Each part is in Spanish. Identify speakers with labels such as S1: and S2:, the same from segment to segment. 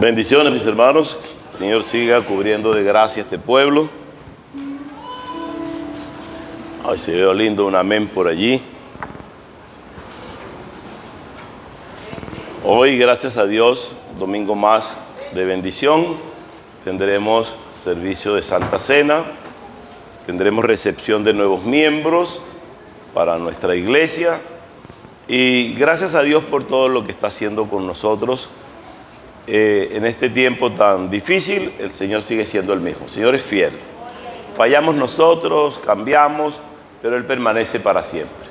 S1: Bendiciones, mis hermanos. El Señor siga cubriendo de gracia a este pueblo. Ay, se ve lindo un amén por allí. Hoy, gracias a Dios, domingo más de bendición. Tendremos servicio de Santa Cena. Tendremos recepción de nuevos miembros para nuestra iglesia. Y gracias a Dios por todo lo que está haciendo con nosotros. En este tiempo tan difícil, el Señor sigue siendo el mismo. El Señor es fiel. Fallamos nosotros, cambiamos, pero Él permanece para siempre.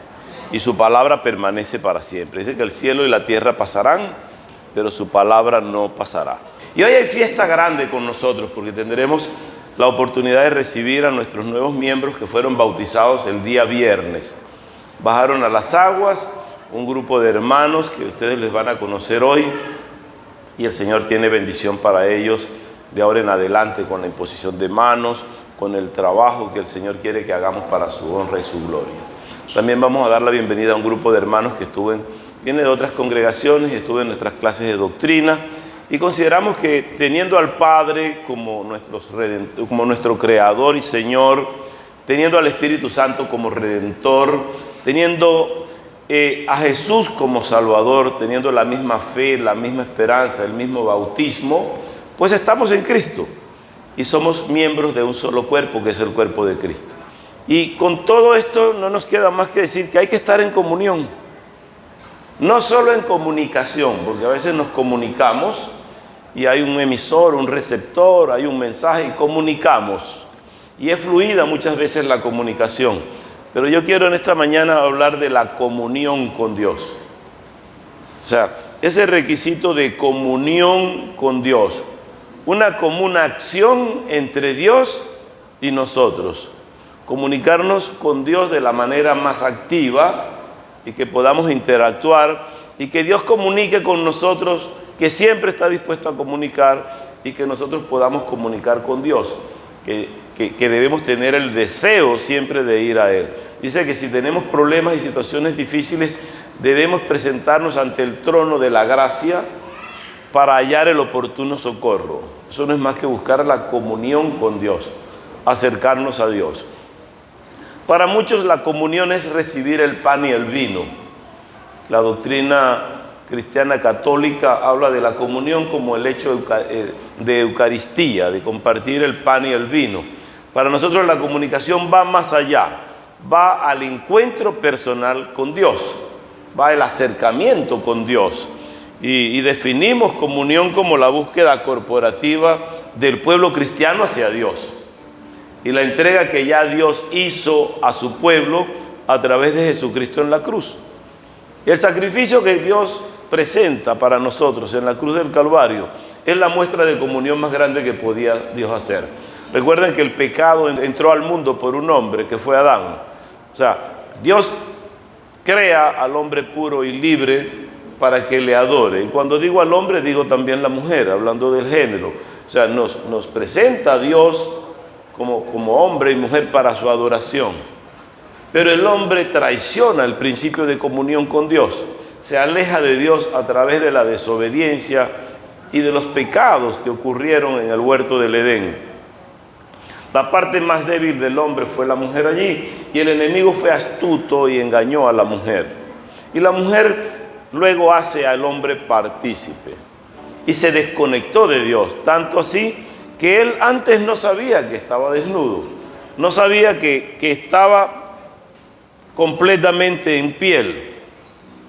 S1: Y su palabra permanece para siempre. Dice que el cielo y la tierra pasarán, pero su palabra no pasará. Y hoy hay fiesta grande con nosotros, porque tendremos la oportunidad de recibir a nuestros nuevos miembros que fueron bautizados el día viernes. Bajaron a las aguas, un grupo de hermanos que ustedes les van a conocer hoy. Y el Señor tiene bendición para ellos de ahora en adelante, con la imposición de manos, con el trabajo que el Señor quiere que hagamos para su honra y su gloria. También vamos a dar la bienvenida a un grupo de hermanos que viene de otras congregaciones y estuvo en nuestras clases de doctrina. Y consideramos que teniendo al Padre como nuestro Creador y Señor, teniendo al Espíritu Santo como Redentor, teniendo a Jesús como Salvador, teniendo la misma fe, la misma esperanza, el mismo bautismo, pues estamos en Cristo y somos miembros de un solo cuerpo, que es el cuerpo de Cristo. Y con todo esto no nos queda más que decir que hay que estar en comunión, no solo en comunicación, porque a veces nos comunicamos y hay un emisor, un receptor, hay un mensaje y comunicamos, y es fluida muchas veces la comunicación. Pero yo quiero en esta mañana hablar de la comunión con Dios. O sea, ese requisito de comunión con Dios. Una común acción entre Dios y nosotros. Comunicarnos con Dios de la manera más activa y que podamos interactuar y que Dios comunique con nosotros, que siempre está dispuesto a comunicar, y que nosotros podamos comunicar con Dios. Que debemos tener el deseo siempre de ir a Él. Dice que si tenemos problemas y situaciones difíciles, debemos presentarnos ante el trono de la gracia para hallar el oportuno socorro. Eso no es más que buscar la comunión con Dios, acercarnos a Dios. Para muchos la comunión es recibir el pan y el vino. La doctrina cristiana católica habla de la comunión como el hecho de Eucaristía, de compartir el pan y el vino. Para nosotros la comunicación va más allá, va al encuentro personal con Dios, va al acercamiento con Dios. Y definimos comunión como la búsqueda corporativa del pueblo cristiano hacia Dios y la entrega que ya Dios hizo a su pueblo a través de Jesucristo en la cruz. El sacrificio que Dios presenta para nosotros en la cruz del Calvario es la muestra de comunión más grande que podía Dios hacer. Recuerden que el pecado entró al mundo por un hombre que fue Adán. O sea, Dios crea al hombre puro y libre para que le adore. Y cuando digo al hombre, digo también la mujer, hablando del género. O sea, nos presenta a Dios como hombre y mujer para su adoración. Pero el hombre traiciona el principio de comunión con Dios. Se aleja de Dios a través de la desobediencia y de los pecados que ocurrieron en el huerto del Edén. La parte más débil del hombre fue la mujer allí, y el enemigo fue astuto y engañó a la mujer. Y la mujer luego hace al hombre partícipe y se desconectó de Dios, tanto así que él antes no sabía que estaba desnudo, no sabía que estaba completamente en piel.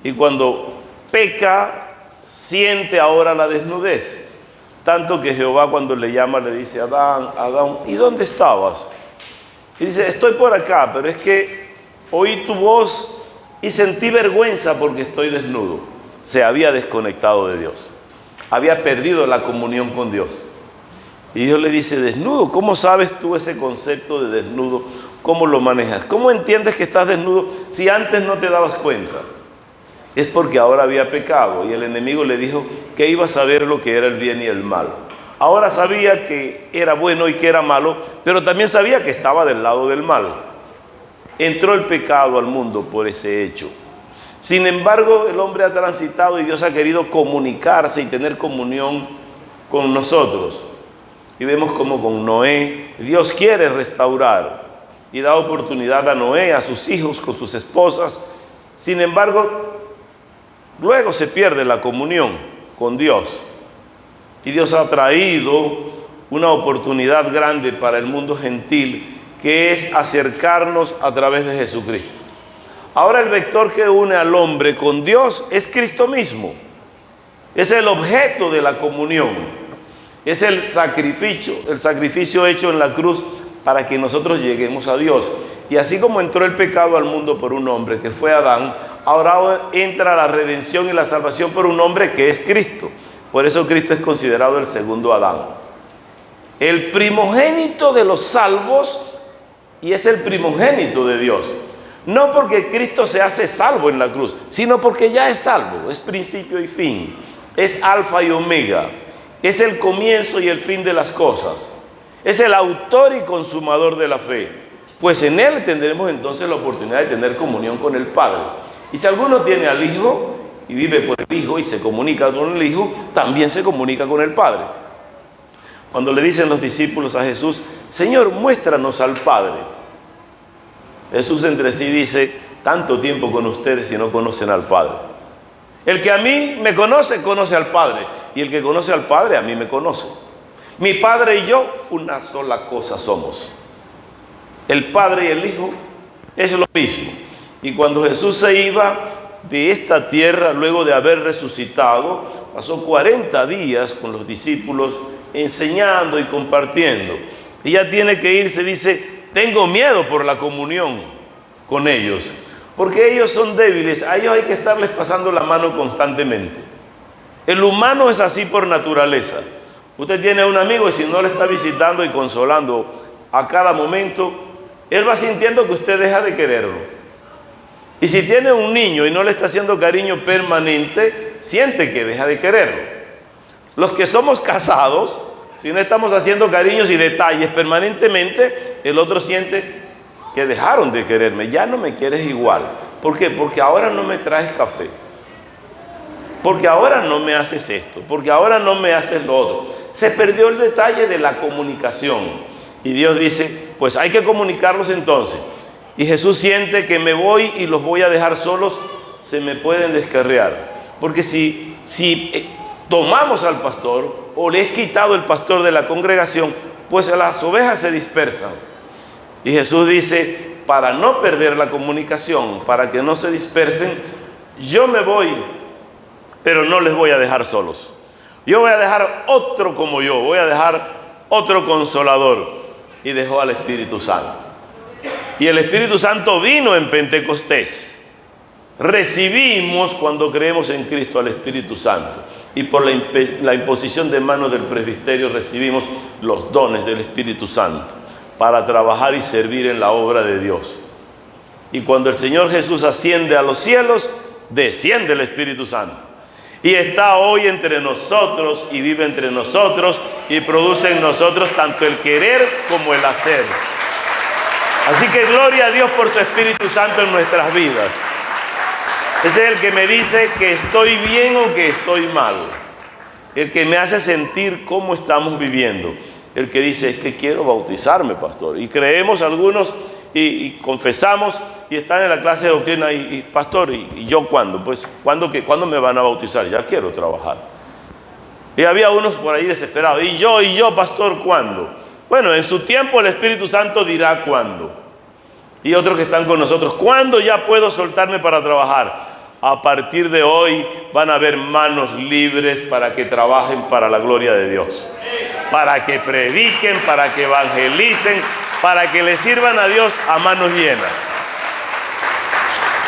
S1: Y cuando peca, siente ahora la desnudez. Tanto que Jehová, cuando le llama, le dice: Adán, Adán, ¿y dónde estabas? Y dice: estoy por acá, pero es que oí tu voz y sentí vergüenza porque estoy desnudo. Se había desconectado de Dios. Había perdido la comunión con Dios. Y Dios le dice: desnudo, ¿cómo sabes tú ese concepto de desnudo? ¿Cómo lo manejas? ¿Cómo entiendes que estás desnudo si antes no te dabas cuenta? Es porque ahora había pecado y el enemigo le dijo que iba a saber lo que era el bien y el mal. Ahora sabía que era bueno y que era malo, pero también sabía que estaba del lado del mal. Entró el pecado al mundo por ese hecho. Sin embargo, el hombre ha transitado y Dios ha querido comunicarse y tener comunión con nosotros. Y vemos como con Noé, Dios quiere restaurar y da oportunidad a Noé, a sus hijos, con sus esposas. Sin embargo, luego se pierde la comunión con Dios. Y Dios ha traído una oportunidad grande para el mundo gentil, que es acercarnos a través de Jesucristo. Ahora el vector que une al hombre con Dios es Cristo mismo. Es el objeto de la comunión. Es el sacrificio hecho en la cruz para que nosotros lleguemos a Dios. Y así como entró el pecado al mundo por un hombre que fue Adán, ahora entra la redención y la salvación por un hombre que es Cristo. Por eso Cristo es considerado el segundo Adán. El primogénito de los salvos, y es el primogénito de Dios. No porque Cristo se hace salvo en la cruz, sino porque ya es salvo, es principio y fin, es alfa y omega, es el comienzo y el fin de las cosas, es el autor y consumador de la fe. Pues en Él tendremos entonces la oportunidad de tener comunión con el Padre. Y si alguno tiene al Hijo y vive por el Hijo y se comunica con el Hijo, también se comunica con el Padre. Cuando le dicen los discípulos a Jesús: Señor, muéstranos al Padre, Jesús entre sí dice: tanto tiempo con ustedes y no conocen al Padre. El que a mí me conoce, conoce al Padre. Y el que conoce al Padre, a mí me conoce. Mi Padre y yo, una sola cosa somos. El Padre y el Hijo es lo mismo. Y cuando Jesús se iba de esta tierra, luego de haber resucitado, pasó 40 días con los discípulos enseñando y compartiendo. Y ya tiene que irse, dice: tengo miedo por la comunión con ellos, porque ellos son débiles, a ellos hay que estarles pasando la mano constantemente. El humano es así por naturaleza. Usted tiene un amigo y si no le está visitando y consolando a cada momento, él va sintiendo que usted deja de quererlo. Y si tiene un niño y no le está haciendo cariño permanente, siente que deja de quererlo. Los que somos casados, si no estamos haciendo cariños y detalles permanentemente, el otro siente que dejaron de quererme, ya no me quieres igual. ¿Por qué? Porque ahora no me traes café, porque ahora no me haces esto, porque ahora no me haces lo otro. Se perdió el detalle de la comunicación. Y Dios dice: pues hay que comunicarlos entonces. Y Jesús siente que me voy y los voy a dejar solos, se me pueden descarriar. Porque si tomamos al pastor o le es quitado el pastor de la congregación, pues las ovejas se dispersan. Y Jesús dice: para no perder la comunicación, para que no se dispersen, yo me voy, pero no les voy a dejar solos. Yo voy a dejar otro como yo, voy a dejar otro consolador. Y dejó al Espíritu Santo. Y el Espíritu Santo vino en Pentecostés. Recibimos cuando creemos en Cristo al Espíritu Santo. Y por la imposición de manos del presbiterio recibimos los dones del Espíritu Santo para trabajar y servir en la obra de Dios. Y cuando el Señor Jesús asciende a los cielos, desciende el Espíritu Santo. Y está hoy entre nosotros y vive entre nosotros y produce en nosotros tanto el querer como el hacer. Así que gloria a Dios por su Espíritu Santo en nuestras vidas. Ese es el que me dice que estoy bien o que estoy mal. El que me hace sentir cómo estamos viviendo. El que dice: es que quiero bautizarme, pastor. Y creemos algunos y confesamos y están en la clase de doctrina y pastor, ¿y yo cuándo? Pues, ¿cuándo me van a bautizar? Ya quiero trabajar. Y había unos por ahí desesperados. ¿Y yo, pastor, cuándo? Bueno, en su tiempo el Espíritu Santo dirá cuándo. Y otros que están con nosotros: ¿cuándo ya puedo soltarme para trabajar? A partir de hoy van a haber manos libres para que trabajen para la gloria de Dios. Para que prediquen, para que evangelicen, para que le sirvan a Dios a manos llenas.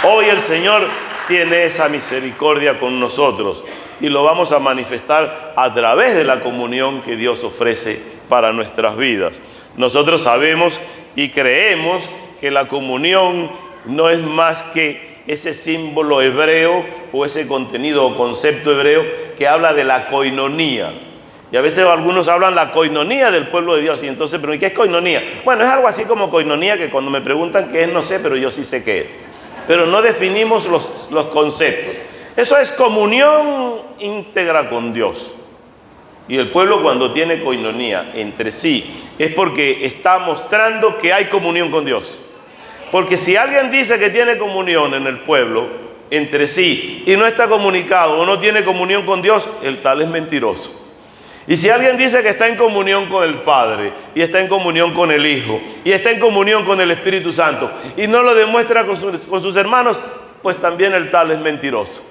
S1: Hoy el Señor tiene esa misericordia con nosotros y lo vamos a manifestar a través de la comunión que Dios ofrece para nuestras vidas. Nosotros sabemos y creemos que la comunión no es más que ese símbolo hebreo o ese contenido o concepto hebreo que habla de la coinonía. Y a veces algunos hablan la coinonía del pueblo de Dios. Y entonces, ¿pero qué es coinonía? Bueno, es algo así como coinonía, que cuando me preguntan qué es, no sé, pero yo sí sé qué es. Pero no definimos los conceptos. Eso es comunión íntegra con Dios. Y el pueblo, cuando tiene coinonía entre sí, es porque está mostrando que hay comunión con Dios. Porque si alguien dice que tiene comunión en el pueblo entre sí y no está comunicado o no tiene comunión con Dios, el tal es mentiroso. Y si alguien dice que está en comunión con el Padre, y está en comunión con el Hijo, y está en comunión con el Espíritu Santo, y no lo demuestra con sus hermanos, pues también el tal es mentiroso.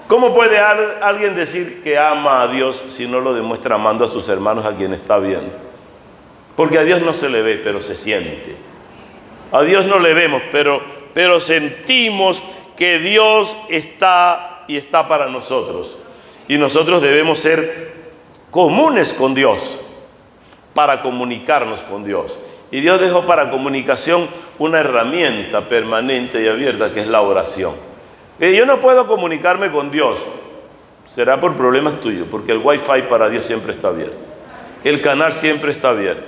S1: ¿Cómo puede alguien decir que ama a Dios si no lo demuestra amando a sus hermanos a quien está viendo? Porque a Dios no se le ve, pero se siente. A Dios no le vemos, pero sentimos que Dios está y está para nosotros. Y nosotros debemos ser comunes con Dios para comunicarnos con Dios. Y Dios dejó para comunicación una herramienta permanente y abierta que es la oración. Yo no puedo comunicarme con Dios, será por problemas tuyos, porque el wifi para Dios siempre está abierto. El canal siempre está abierto.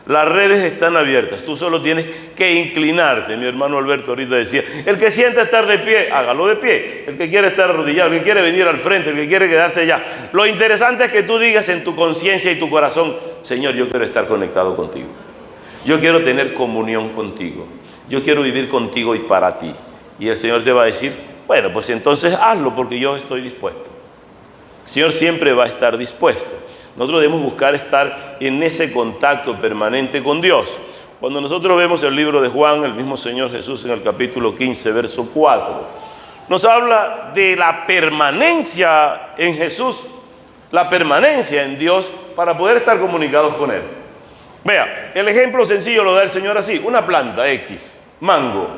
S1: Las redes están abiertas, tú solo tienes que inclinarte. Mi hermano Alberto ahorita decía, el que siente estar de pie, hágalo de pie. El que quiere estar arrodillado, el que quiere venir al frente, el que quiere quedarse allá. Lo interesante es que tú digas en tu conciencia y tu corazón, Señor, yo quiero estar conectado contigo. Yo quiero tener comunión contigo. Yo quiero vivir contigo y para ti. Y el Señor te va a decir, bueno, pues entonces hazlo porque yo estoy dispuesto. El Señor siempre va a estar dispuesto. Nosotros debemos buscar estar en ese contacto permanente con Dios. Cuando nosotros vemos el libro de Juan, el mismo Señor Jesús en el capítulo 15, verso 4, nos habla de la permanencia en Jesús, la permanencia en Dios para poder estar comunicados con Él. Vea, el ejemplo sencillo lo da el Señor así, una planta X, mango.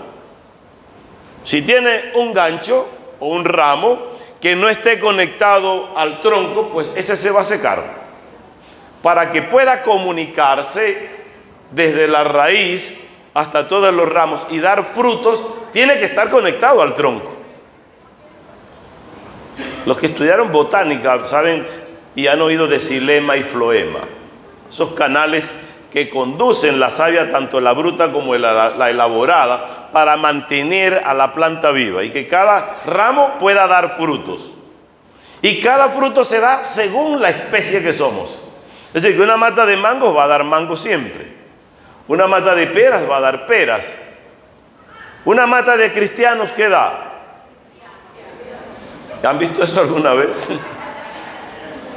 S1: Si tiene un gancho o un ramo que no esté conectado al tronco, pues ese se va a secar. Para que pueda comunicarse desde la raíz hasta todos los ramos y dar frutos, tiene que estar conectado al tronco. Los que estudiaron botánica saben y han oído de xilema y floema, esos canales que conducen la savia, tanto la bruta como la elaborada, para mantener a la planta viva y que cada ramo pueda dar frutos. Y cada fruto se da según la especie que somos. Es decir, que una mata de mangos va a dar mango siempre. Una mata de peras va a dar peras. Una mata de cristianos, ¿qué da? ¿Han visto eso alguna vez?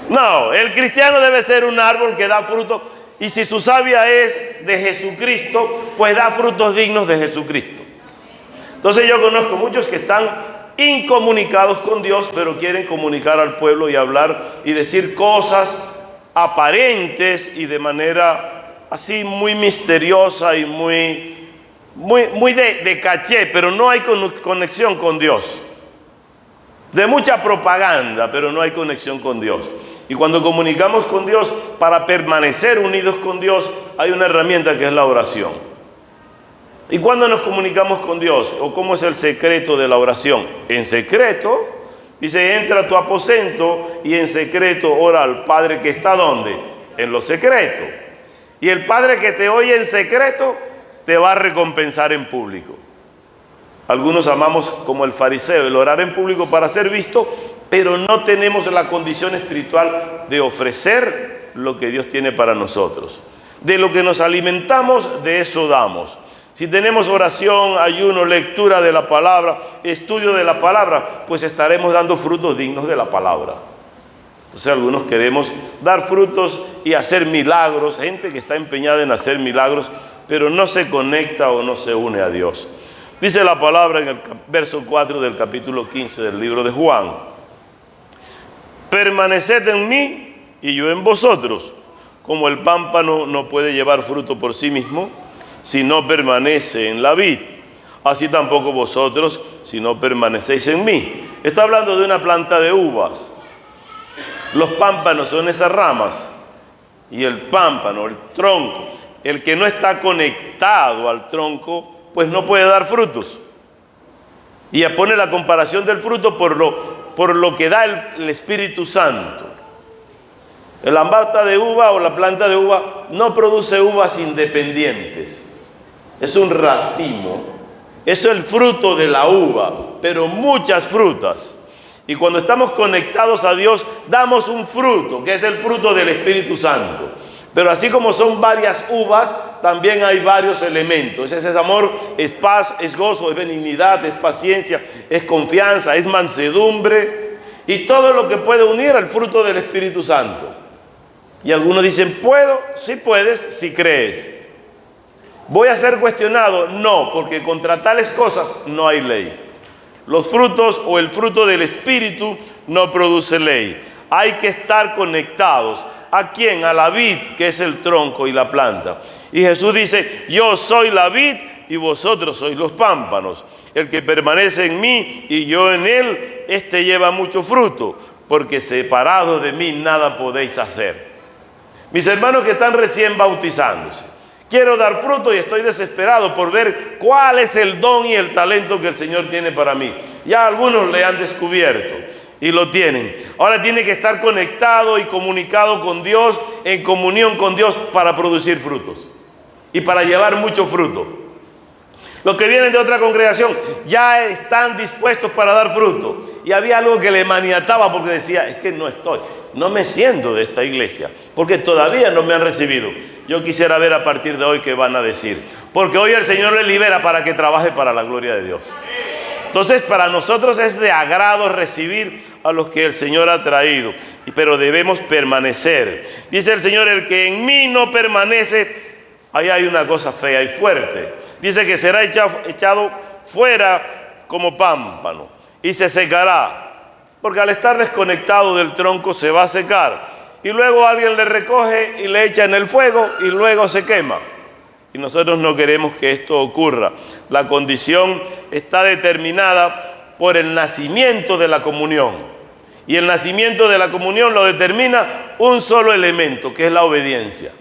S1: No, el cristiano debe ser un árbol que da fruto. Y si su savia es de Jesucristo, pues da frutos dignos de Jesucristo. Entonces yo conozco muchos que están incomunicados con Dios, pero quieren comunicar al pueblo y hablar y decir cosas aparentes y de manera así muy misteriosa y muy de caché, pero no hay conexión con Dios. De mucha propaganda, pero no hay conexión con Dios. Y cuando comunicamos con Dios, para permanecer unidos con Dios, hay una herramienta que es la oración. ¿Y cuándo nos comunicamos con Dios? ¿O cómo es el secreto de la oración? En secreto. Dice, entra a tu aposento y en secreto ora al Padre que está ¿dónde? En lo secreto. Y el Padre que te oye en secreto te va a recompensar en público. Algunos amamos como el fariseo el orar en público para ser visto, pero no tenemos la condición espiritual de ofrecer lo que Dios tiene para nosotros. De lo que nos alimentamos, de eso damos. Si tenemos oración, ayuno, lectura de la palabra, estudio de la palabra, pues estaremos dando frutos dignos de la palabra. Entonces algunos queremos dar frutos y hacer milagros, gente que está empeñada en hacer milagros, pero no se conecta o no se une a Dios. Dice la palabra en el verso 4 del capítulo 15 del libro de Juan: permaneced en mí y yo en vosotros, como el pámpano no puede llevar fruto por sí mismo, si no permanece en la vid, así tampoco vosotros si no permanecéis en mí. Está hablando de una planta de uvas. Los pámpanos son esas ramas, y el pámpano, el tronco, el que no está conectado al tronco, pues no puede dar frutos. Y pone la comparación del fruto por lo que da el Espíritu Santo. La mata de uva o la planta de uva no produce uvas independientes. Es un racimo. Eso es el fruto de la uva, pero muchas frutas. Y cuando estamos conectados a Dios, damos un fruto, que es el fruto del Espíritu Santo. Pero así como son varias uvas, también hay varios elementos. Ese es amor, es paz, es gozo, es benignidad, es paciencia, es confianza, es mansedumbre. Y todo lo que puede unir al fruto del Espíritu Santo. Y algunos dicen, ¿puedo? Sí puedes, si crees. ¿Voy a ser cuestionado? No, porque contra tales cosas no hay ley. Los frutos o el fruto del Espíritu no produce ley. Hay que estar conectados. ¿A quién? A la vid, que es el tronco y la planta. Y Jesús dice, yo soy la vid y vosotros sois los pámpanos. El que permanece en mí y yo en él, este lleva mucho fruto, porque separados de mí nada podéis hacer. Mis hermanos que están recién bautizándose, quiero dar fruto y estoy desesperado por ver cuál es el don y el talento que el Señor tiene para mí. Ya algunos le han descubierto y lo tienen. Ahora tiene que estar conectado y comunicado con Dios, en comunión con Dios para producir frutos y para llevar mucho fruto. Los que vienen de otra congregación ya están dispuestos para dar fruto. Y había algo que le maniataba porque decía, es que no me siento de esta iglesia, porque todavía no me han recibido. Yo quisiera ver a partir de hoy qué van a decir, porque hoy el Señor le libera para que trabaje para la gloria de Dios. Entonces para nosotros es de agrado recibir a los que el Señor ha traído, pero debemos permanecer. Dice el Señor, el que en mí no permanece, ahí hay una cosa fea y fuerte. Dice que será echado fuera como pámpano y se secará, porque al estar desconectado del tronco se va a secar. Y luego alguien le recoge y le echa en el fuego y luego se quema. Y nosotros no queremos que esto ocurra. La condición está determinada por el nacimiento de la comunión. Y el nacimiento de la comunión lo determina un solo elemento, que es la obediencia.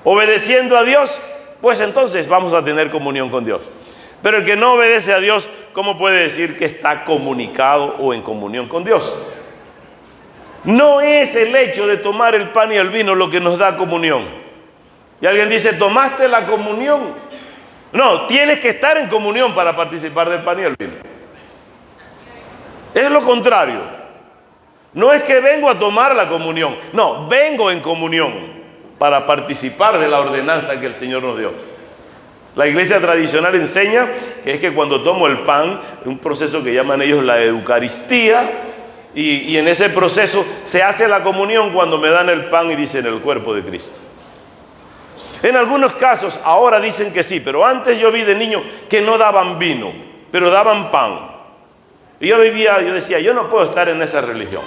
S1: Obedeciendo a Dios, pues entonces vamos a tener comunión con Dios. Pero el que no obedece a Dios, ¿cómo puede decir que está comunicado o en comunión con Dios? No es el hecho de tomar el pan y el vino lo que nos da comunión. Y alguien dice, ¿tomaste la comunión? No, tienes que estar en comunión para participar del pan y el vino. Es lo contrario. No es que vengo a tomar la comunión. No, vengo en comunión para participar de la ordenanza que el Señor nos dio. La iglesia tradicional enseña que es que cuando tomo el pan, un proceso que llaman ellos la Eucaristía, y en ese proceso se hace la comunión cuando me dan el pan y dicen el cuerpo de Cristo. En algunos casos ahora dicen que sí, pero antes yo vi de niño que no daban vino, pero daban pan. Y yo decía, yo no puedo estar en esa religión.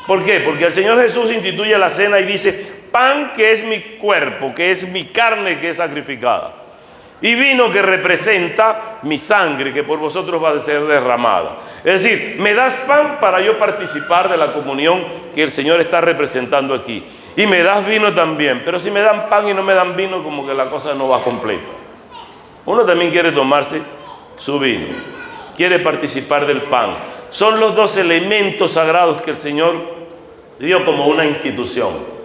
S1: ¿Por qué? Porque el Señor Jesús instituye la cena y dice, pan que es mi cuerpo, que es mi carne que es sacrificada. Y vino que representa mi sangre, que por vosotros va a ser derramada. Es decir, me das pan para yo participar de la comunión que el Señor está representando aquí. Y me das vino también. Pero si me dan pan y no me dan vino, como que la cosa no va completa. Uno también quiere tomarse su vino, quiere participar del pan. Son los dos elementos sagrados que el Señor dio como una institución.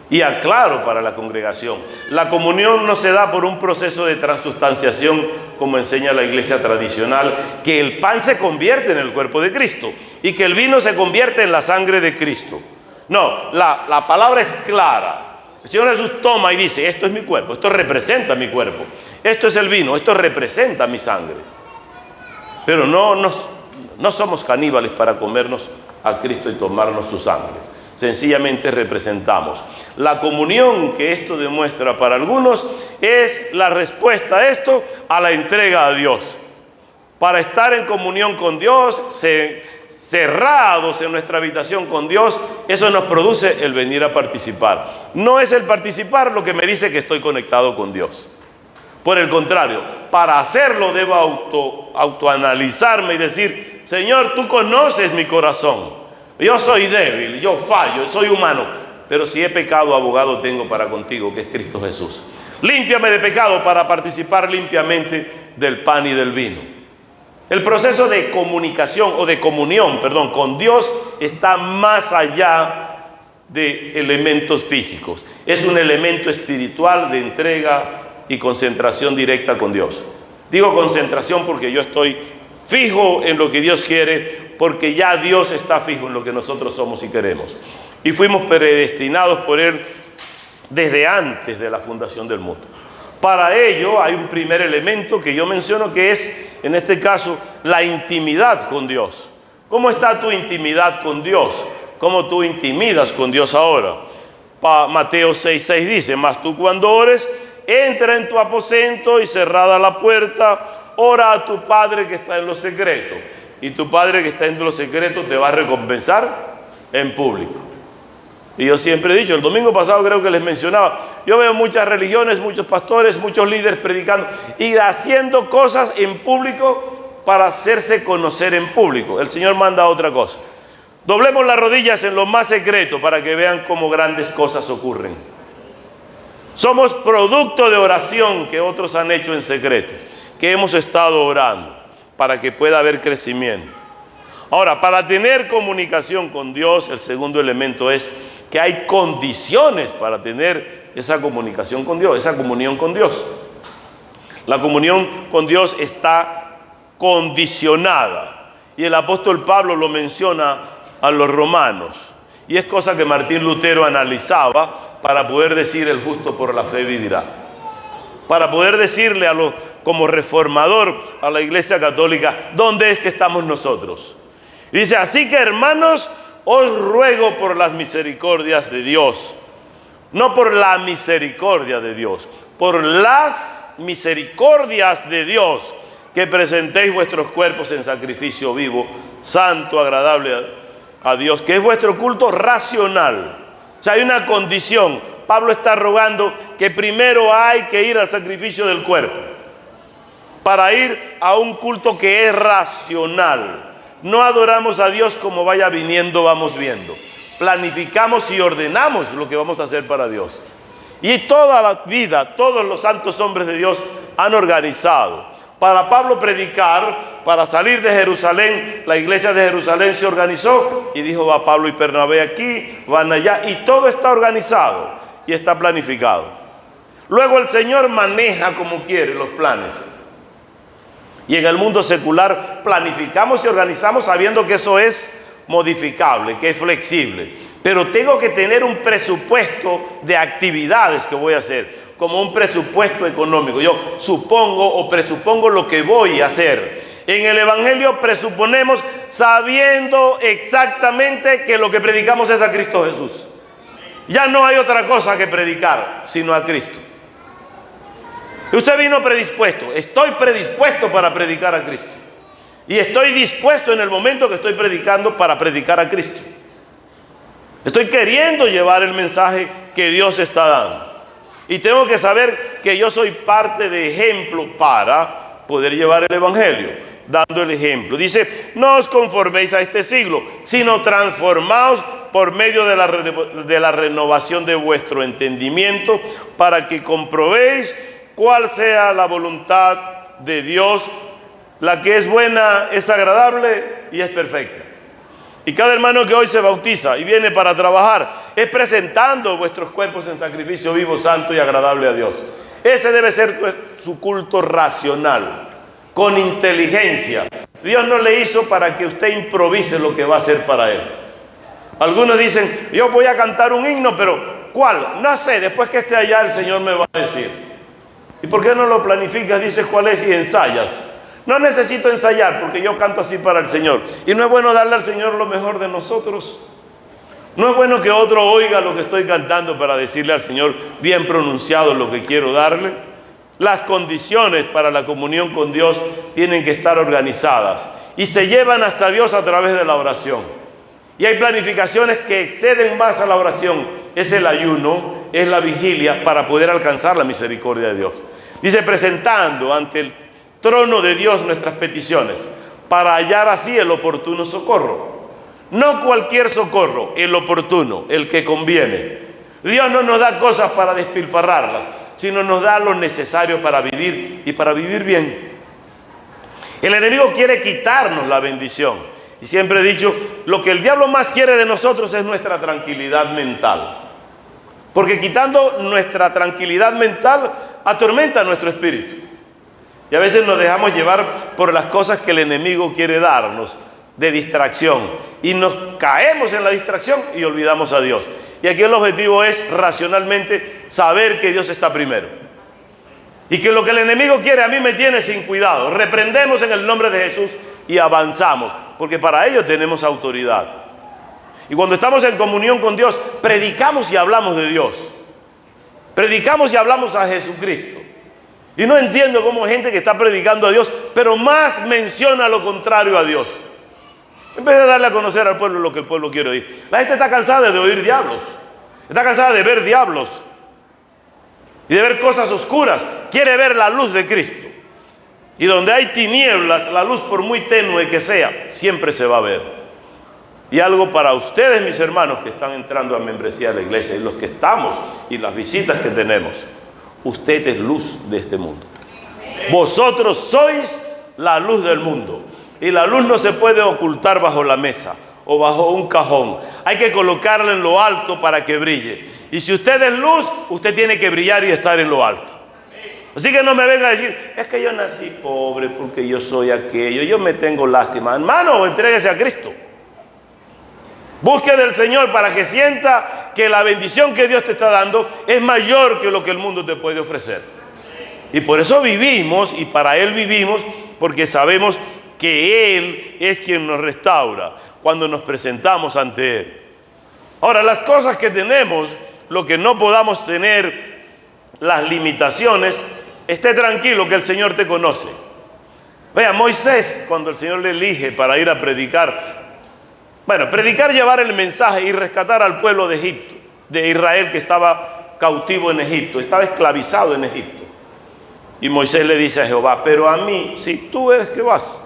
S1: Y aclaro para la congregación, la comunión no se da por un proceso de transustanciación como enseña la iglesia tradicional, que el pan se convierte en el cuerpo de Cristo y que el vino se convierte en la sangre de Cristo. No, la palabra es clara. El Señor Jesús toma y dice, esto es mi cuerpo, esto representa mi cuerpo, esto es el vino, esto representa mi sangre. Pero no somos caníbales para comernos a Cristo y tomarnos su sangre. Sencillamente representamos. La comunión que esto demuestra para algunos es la respuesta a esto, a la entrega a Dios. Para estar en comunión con Dios, cerrados en nuestra habitación con Dios, eso nos produce el venir a participar. No es el participar lo que me dice que estoy conectado con Dios. Por el contrario, para hacerlo debo autoanalizarme y decir, Señor, tú conoces mi corazón. Yo soy débil, yo fallo, soy humano, pero si he pecado, abogado tengo para contigo, que es Cristo Jesús. Límpiame de pecado para participar limpiamente del pan y del vino. El proceso de comunicación o de comunión, con Dios está más allá de elementos físicos. Es un elemento espiritual de entrega y concentración directa con Dios. Digo concentración porque yo estoy fijo en lo que Dios quiere, Porque ya Dios está fijo en lo que nosotros somos y queremos. Y fuimos predestinados por Él desde antes de la fundación del mundo. Para ello hay un primer elemento que yo menciono, que es, en este caso, la intimidad con Dios. ¿Cómo está tu intimidad con Dios? ¿Cómo tú intimidas con Dios ahora? Mateo 6:6 dice: mas tú cuando ores, entra en tu aposento y cerrada la puerta, ora a tu Padre que está en lo secreto. Y tu Padre que está en lo secreto te va a recompensar en público. Y yo siempre he dicho, el domingo pasado creo que les mencionaba, yo veo muchas religiones, muchos pastores, muchos líderes predicando y haciendo cosas en público para hacerse conocer en público. El Señor manda otra cosa. Doblemos las rodillas en lo más secreto para que vean cómo grandes cosas ocurren. Somos producto de oración que otros han hecho en secreto, que hemos estado orando para que pueda haber crecimiento. Ahora, para tener comunicación con Dios, el segundo elemento es que hay condiciones para tener esa comunicación con Dios, esa comunión con Dios. La comunión con Dios está condicionada. Y el apóstol Pablo lo menciona a los romanos. Y es cosa que Martín Lutero analizaba para poder decir: el justo por la fe vivirá. Para poder decirle como reformador a la Iglesia Católica, ¿dónde es que estamos nosotros? Y dice: así que, hermanos, os ruego por las misericordias de Dios, no por la misericordia de Dios, por las misericordias de Dios, que presentéis vuestros cuerpos en sacrificio vivo, santo, agradable a Dios, que es vuestro culto racional. O sea, hay una condición. Pablo está rogando que primero hay que ir al sacrificio del cuerpo para ir a un culto que es racional. No adoramos a Dios como vaya viniendo, vamos viendo. Planificamos y ordenamos lo que vamos a hacer para Dios. Y toda la vida, todos los santos hombres de Dios han organizado. Para Pablo predicar, para salir de Jerusalén, la iglesia de Jerusalén se organizó y dijo: va Pablo y Bernabé aquí, van allá, y todo está organizado y está planificado. Luego el Señor maneja como quiere los planes. Y en el mundo secular planificamos y organizamos sabiendo que eso es modificable, que es flexible. Pero tengo que tener un presupuesto de actividades que voy a hacer, como un presupuesto económico. Yo supongo o presupongo lo que voy a hacer. En el Evangelio presuponemos sabiendo exactamente que lo que predicamos es a Cristo Jesús. Ya no hay otra cosa que predicar sino a Cristo. Usted vino predispuesto. Estoy predispuesto para predicar a Cristo. Y estoy dispuesto en el momento que estoy predicando para predicar a Cristo. Estoy queriendo llevar el mensaje que Dios está dando. Y tengo que saber que yo soy parte de ejemplo para poder llevar el Evangelio, dando el ejemplo. Dice: no os conforméis a este siglo, sino transformaos por medio de la renovación de vuestro entendimiento, para que comprobéis cuál sea la voluntad de Dios, la que es buena, es agradable y es perfecta. Y cada hermano que hoy se bautiza y viene para trabajar es presentando vuestros cuerpos en sacrificio vivo, santo y agradable a Dios. Ese debe ser su culto racional, con inteligencia. Dios no le hizo para que usted improvise lo que va a hacer para Él. Algunos dicen: yo voy a cantar un himno, pero ¿cuál? No sé, después que esté allá el Señor me va a decir. ¿Y por qué no lo planificas? Dices cuál es y ensayas. No necesito ensayar porque yo canto así para el Señor. Y no es bueno darle al Señor lo mejor de nosotros. No es bueno que otro oiga lo que estoy cantando para decirle al Señor bien pronunciado lo que quiero darle. Las condiciones para la comunión con Dios tienen que estar organizadas y se llevan hasta Dios a través de la oración. Y hay planificaciones que exceden más a la oración. Es el ayuno, es la vigilia para poder alcanzar la misericordia de Dios. Dice: presentando ante el trono de Dios nuestras peticiones, para hallar así el oportuno socorro. No cualquier socorro, el oportuno, el que conviene. Dios no nos da cosas para despilfarrarlas, sino nos da lo necesario para vivir y para vivir bien. El enemigo quiere quitarnos la bendición. Y siempre he dicho, lo que el diablo más quiere de nosotros es nuestra tranquilidad mental. Porque quitando nuestra tranquilidad mental, atormenta nuestro espíritu. Y a veces nos dejamos llevar por las cosas que el enemigo quiere darnos, de distracción. Y nos caemos en la distracción y olvidamos a Dios. Y aquí el objetivo es racionalmente saber que Dios está primero. Y que lo que el enemigo quiere a mí me tiene sin cuidado. Reprendemos en el nombre de Jesús y avanzamos. Porque para ello tenemos autoridad. Y cuando estamos en comunión con Dios, predicamos y hablamos de Dios. Predicamos y hablamos a Jesucristo. Y no entiendo cómo hay gente que está predicando a Dios, pero más menciona lo contrario a Dios. En vez de darle a conocer al pueblo lo que el pueblo quiere oír. La gente está cansada de oír diablos. Está cansada de ver diablos. Y de ver cosas oscuras. Quiere ver la luz de Cristo. Y donde hay tinieblas, la luz por muy tenue que sea, siempre se va a ver. Y algo para ustedes, mis hermanos, que están entrando a membresía de la iglesia, y los que estamos, y las visitas que tenemos. Usted es luz de este mundo. Vosotros sois la luz del mundo. Y la luz no se puede ocultar bajo la mesa o bajo un cajón. Hay que colocarla en lo alto para que brille. Y si usted es luz, usted tiene que brillar y estar en lo alto. Así que no me venga a decir, es que yo nací pobre porque yo soy aquello, yo me tengo lástima. Hermano, entréguese a Cristo. Busque del Señor para que sienta que la bendición que Dios te está dando es mayor que lo que el mundo te puede ofrecer. Y por eso vivimos y para Él vivimos, porque sabemos que Él es quien nos restaura cuando nos presentamos ante Él. Ahora, las cosas que tenemos, lo que no podamos tener, las limitaciones, esté tranquilo que el Señor te conoce. Vea, Moisés, cuando el Señor le elige para ir a predicar, predicar, llevar el mensaje y rescatar al pueblo de Egipto, de Israel, que estaba cautivo en Egipto, estaba esclavizado en Egipto. Y Moisés le dice a Jehová, pero a mí, si tú eres que vas,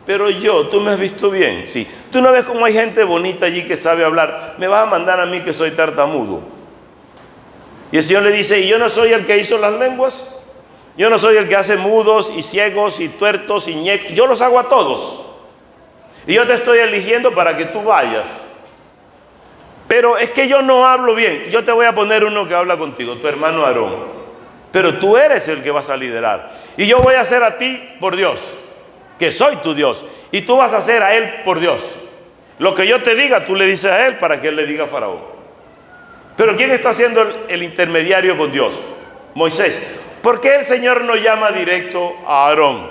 S1: pero yo, tú me has visto bien, sí. Tú no ves cómo hay gente bonita allí que sabe hablar, me vas a mandar a mí que soy tartamudo. Y el Señor le dice, ¿y yo no soy el que hizo las lenguas? Yo no soy el que hace mudos y ciegos y tuertos y ñecos, yo los hago a todos. Y yo te estoy eligiendo para que tú vayas. Pero es que yo no hablo bien. Yo te voy a poner uno que habla contigo, tu hermano Aarón. Pero tú eres el que vas a liderar. Y yo voy a hacer a ti por Dios, que soy tu Dios. Y tú vas a hacer a él por Dios. Lo que yo te diga, tú le dices a él para que él le diga a Faraón. Pero ¿quién está siendo el intermediario con Dios? Moisés. ¿Por qué el Señor no llama directo a Aarón,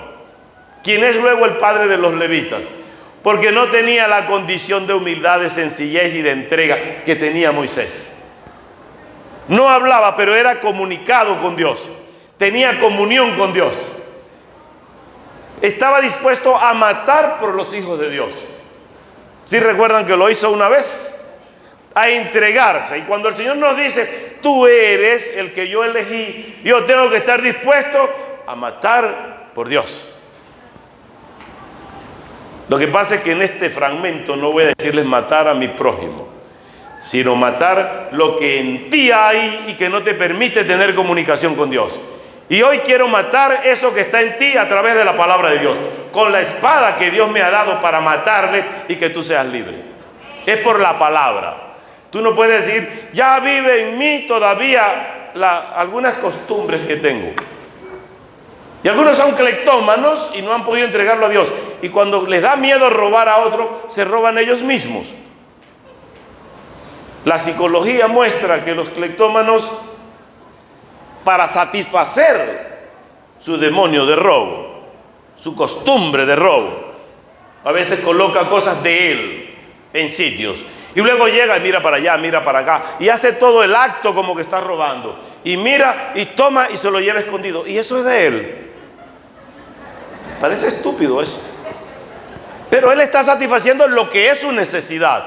S1: quien es luego el padre de los levitas? Porque no tenía la condición de humildad, de sencillez y de entrega que tenía Moisés. No hablaba, pero era comunicado con Dios. Tenía comunión con Dios. Estaba dispuesto a matar por los hijos de Dios. ¿Sí recuerdan que lo hizo una vez? A entregarse. Y cuando el Señor nos dice, tú eres el que yo elegí, yo tengo que estar dispuesto a matar por Dios. Lo que pasa es que en este fragmento no voy a decirles matar a mi prójimo, sino matar lo que en ti hay y que no te permite tener comunicación con Dios. Y hoy quiero matar eso que está en ti a través de la palabra de Dios, con la espada que Dios me ha dado para matarle y que tú seas libre. Es por la palabra. Tú no puedes decir, ya vive en mí todavía algunas costumbres que tengo. Y algunos son cleptómanos y no han podido entregarlo a Dios. Y cuando les da miedo robar a otro, se roban ellos mismos. La psicología muestra que los cleptómanos, para satisfacer su demonio de robo, su costumbre de robo, a veces coloca cosas de él en sitios. Y luego llega y mira para allá, mira para acá, y hace todo el acto como que está robando. Y mira y toma y se lo lleva escondido. Y eso es de él. Parece estúpido eso. Pero él está satisfaciendo lo que es su necesidad.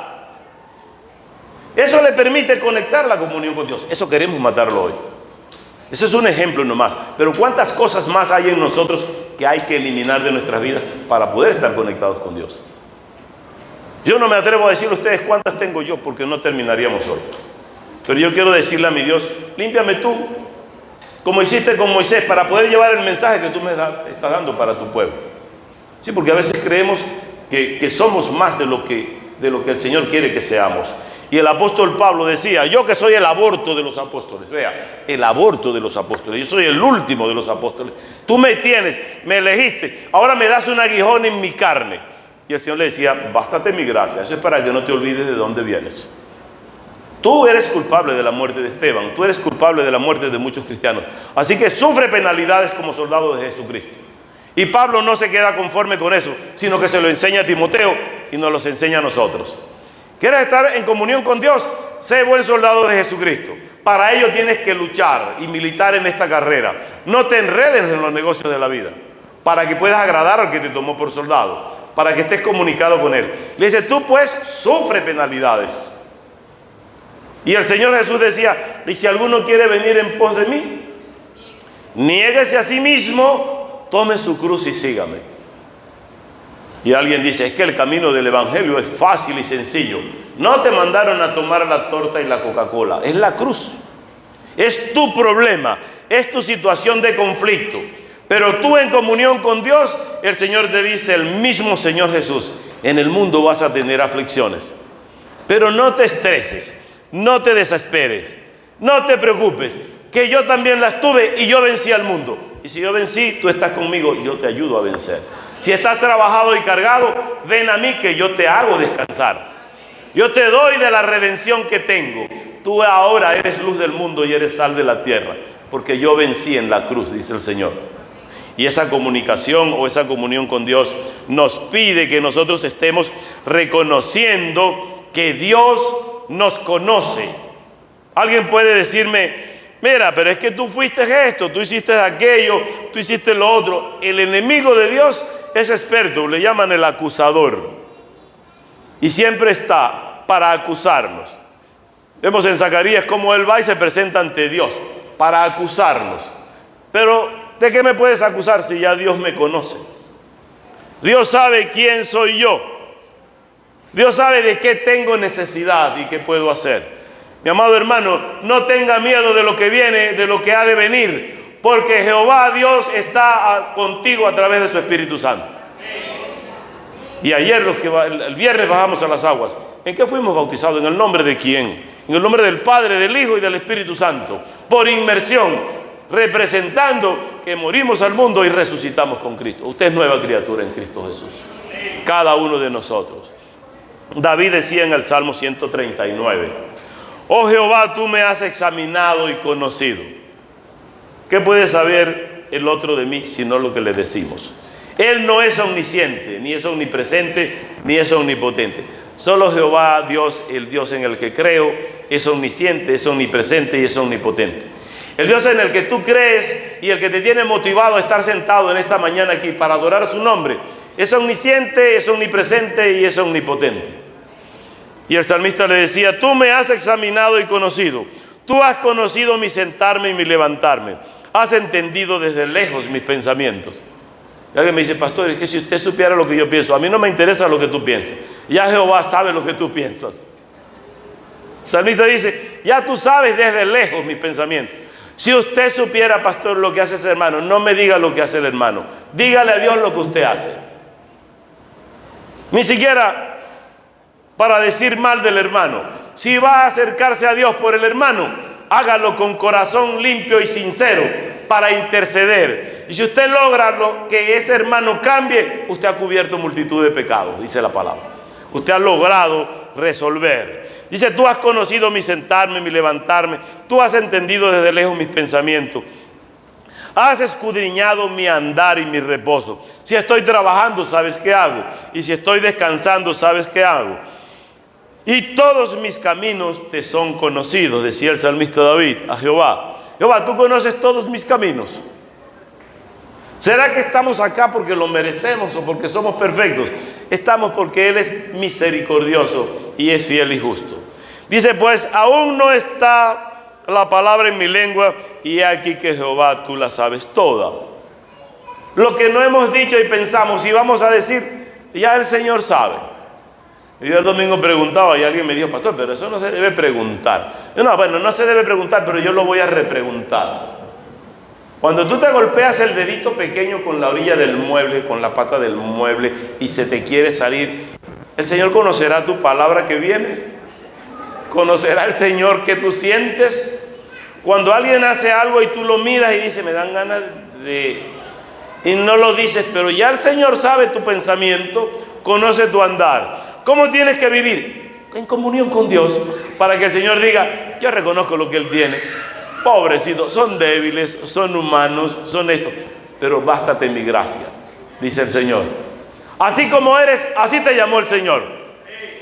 S1: Eso le permite conectar la comunión con Dios. Eso queremos matarlo hoy. Ese es un ejemplo nomás. Pero ¿cuántas cosas más hay en nosotros que hay que eliminar de nuestras vidas para poder estar conectados con Dios? Yo no me atrevo a decir a ustedes cuántas tengo yo, porque no terminaríamos hoy. Pero yo quiero decirle a mi Dios, límpiame tú, como hiciste con Moisés, para poder llevar el mensaje que tú me estás dando para tu pueblo. Sí, porque a veces creemos que somos más de lo que el Señor quiere que seamos. Y el apóstol Pablo decía, yo que soy el aborto de los apóstoles, vea, el aborto de los apóstoles, yo soy el último de los apóstoles. Tú me tienes, me elegiste, ahora me das un aguijón en mi carne. Y el Señor le decía, bástate mi gracia, eso es para que no te olvides de dónde vienes. Tú eres culpable de la muerte de Esteban, tú eres culpable de la muerte de muchos cristianos. Así que sufre penalidades como soldado de Jesucristo. Y Pablo no se queda conforme con eso, sino que se lo enseña a Timoteo y nos los enseña a nosotros. ¿Quieres estar en comunión con Dios? Sé buen soldado de Jesucristo. Para ello tienes que luchar y militar en esta carrera. No te enredes en los negocios de la vida, para que puedas agradar al que te tomó por soldado, para que estés comunicado con él. Le dice, tú pues sufre penalidades. Y el Señor Jesús decía, y si alguno quiere venir en pos de mí, niéguese a sí mismo, tome su cruz y sígame. Y alguien dice, es que el camino del Evangelio es fácil y sencillo. No te mandaron a tomar la torta y la Coca-Cola, es la cruz. Es tu problema, es tu situación de conflicto. Pero tú en comunión con Dios, el Señor te dice, el mismo Señor Jesús, en el mundo vas a tener aflicciones. Pero no te estreses, no te desesperes, no te preocupes, que yo también las tuve y yo vencí al mundo. Y si yo vencí, tú estás conmigo y yo te ayudo a vencer. Si estás trabajado y cargado, ven a mí que yo te hago descansar. Yo te doy de la redención que tengo. Tú ahora eres luz del mundo y eres sal de la tierra, porque yo vencí en la cruz, dice el Señor. Y esa comunicación o esa comunión con Dios nos pide que nosotros estemos reconociendo que Dios nos conoce. Alguien puede decirme, mira, pero es que tú fuiste esto, tú hiciste aquello, tú hiciste lo otro. El enemigo de Dios es experto, le llaman el acusador. Y siempre está para acusarnos. Vemos en Zacarías cómo él va y se presenta ante Dios para acusarnos. Pero, ¿de qué me puedes acusar si ya Dios me conoce? Dios sabe quién soy yo. Dios sabe de qué tengo necesidad y qué puedo hacer. Mi amado hermano, no tenga miedo de lo que viene, de lo que ha de venir, porque Jehová Dios está contigo a través de su Espíritu Santo. Y ayer, el viernes bajamos a las aguas. ¿En qué fuimos bautizados? ¿En el nombre de quién? En el nombre del Padre, del Hijo y del Espíritu Santo. Por inmersión, representando que morimos al mundo y resucitamos con Cristo. Usted es nueva criatura en Cristo Jesús. Cada uno de nosotros. David decía en el Salmo 139, oh Jehová, tú me has examinado y conocido. ¿Qué puede saber el otro de mí sino lo que le decimos? Él no es omnisciente, ni es omnipresente, ni es omnipotente. Solo Jehová, Dios, el Dios en el que creo, es omnisciente, es omnipresente y es omnipotente. El Dios en el que tú crees y el que te tiene motivado a estar sentado en esta mañana aquí para adorar su nombre, es omnisciente, es omnipresente y es omnipotente. Y el salmista le decía, tú me has examinado y conocido. Tú has conocido mi sentarme y mi levantarme. Has entendido desde lejos mis pensamientos. Y alguien me dice, pastor, es que si usted supiera lo que yo pienso, a mí no me interesa lo que tú pienses. Ya Jehová sabe lo que tú piensas. El salmista dice, ya tú sabes desde lejos mis pensamientos. Si usted supiera, pastor, lo que hace ese hermano, no me diga lo que hace el hermano. Dígale a Dios lo que usted hace. Ni siquiera para decir mal del hermano. Si va a acercarse a Dios por el hermano, hágalo con corazón limpio y sincero para interceder. Y si usted logra que ese hermano cambie, usted ha cubierto multitud de pecados, dice la palabra. Usted ha logrado resolver. Dice, tú has conocido mi sentarme, mi levantarme. Tú has entendido desde lejos mis pensamientos. Has escudriñado mi andar y mi reposo. Si estoy trabajando, sabes qué hago. Y si estoy descansando, sabes qué hago. Y todos mis caminos te son conocidos, decía el salmista David a Jehová. Jehová, tú conoces todos mis caminos. ¿Será que estamos acá porque lo merecemos o porque somos perfectos? Estamos porque Él es misericordioso y es fiel y justo. Dice, pues aún no está la palabra en mi lengua y aquí que Jehová tú la sabes toda. Lo que no hemos dicho y pensamos y vamos a decir, ya el Señor sabe. Yo el domingo preguntaba y alguien me dijo, pastor, pero eso no se debe preguntar. Yo, no, bueno, no se debe preguntar, pero yo lo voy a repreguntar. Cuando tú te golpeas el dedito pequeño con la orilla del mueble, con la pata del mueble y se te quiere salir, ¿el Señor conocerá tu palabra que viene? ¿Conocerá el Señor que tú sientes? Cuando alguien hace algo y tú lo miras y dices, me dan ganas de... y no lo dices, pero ya el Señor sabe tu pensamiento. conoce tu andar. ¿Cómo tienes que vivir? En comunión con Dios, para que el Señor diga, yo reconozco lo que Él tiene. Pobrecitos, son débiles, son humanos, son esto, pero bástate mi gracia, dice el Señor. Así como eres, así te llamó el Señor.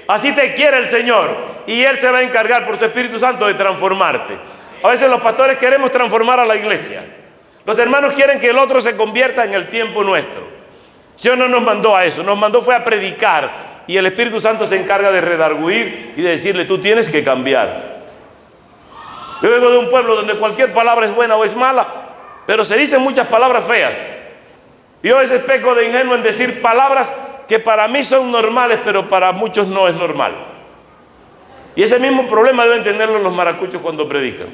S1: Así te quiere el Señor. Y Él se va a encargar por su Espíritu Santo de transformarte. A veces los pastores queremos transformar a la iglesia. Los hermanos quieren que el otro se convierta en el tiempo nuestro. Dios no nos mandó a eso, nos mandó fue a predicar. Y el Espíritu Santo se encarga de redarguir y de decirle, tú tienes que cambiar. Yo vengo de un pueblo donde cualquier palabra es buena o es mala, pero se dicen muchas palabras feas. Y yo a veces peco de ingenuo en decir palabras que para mí son normales, pero para muchos no es normal. Y ese mismo problema deben tenerlo los maracuchos cuando predican.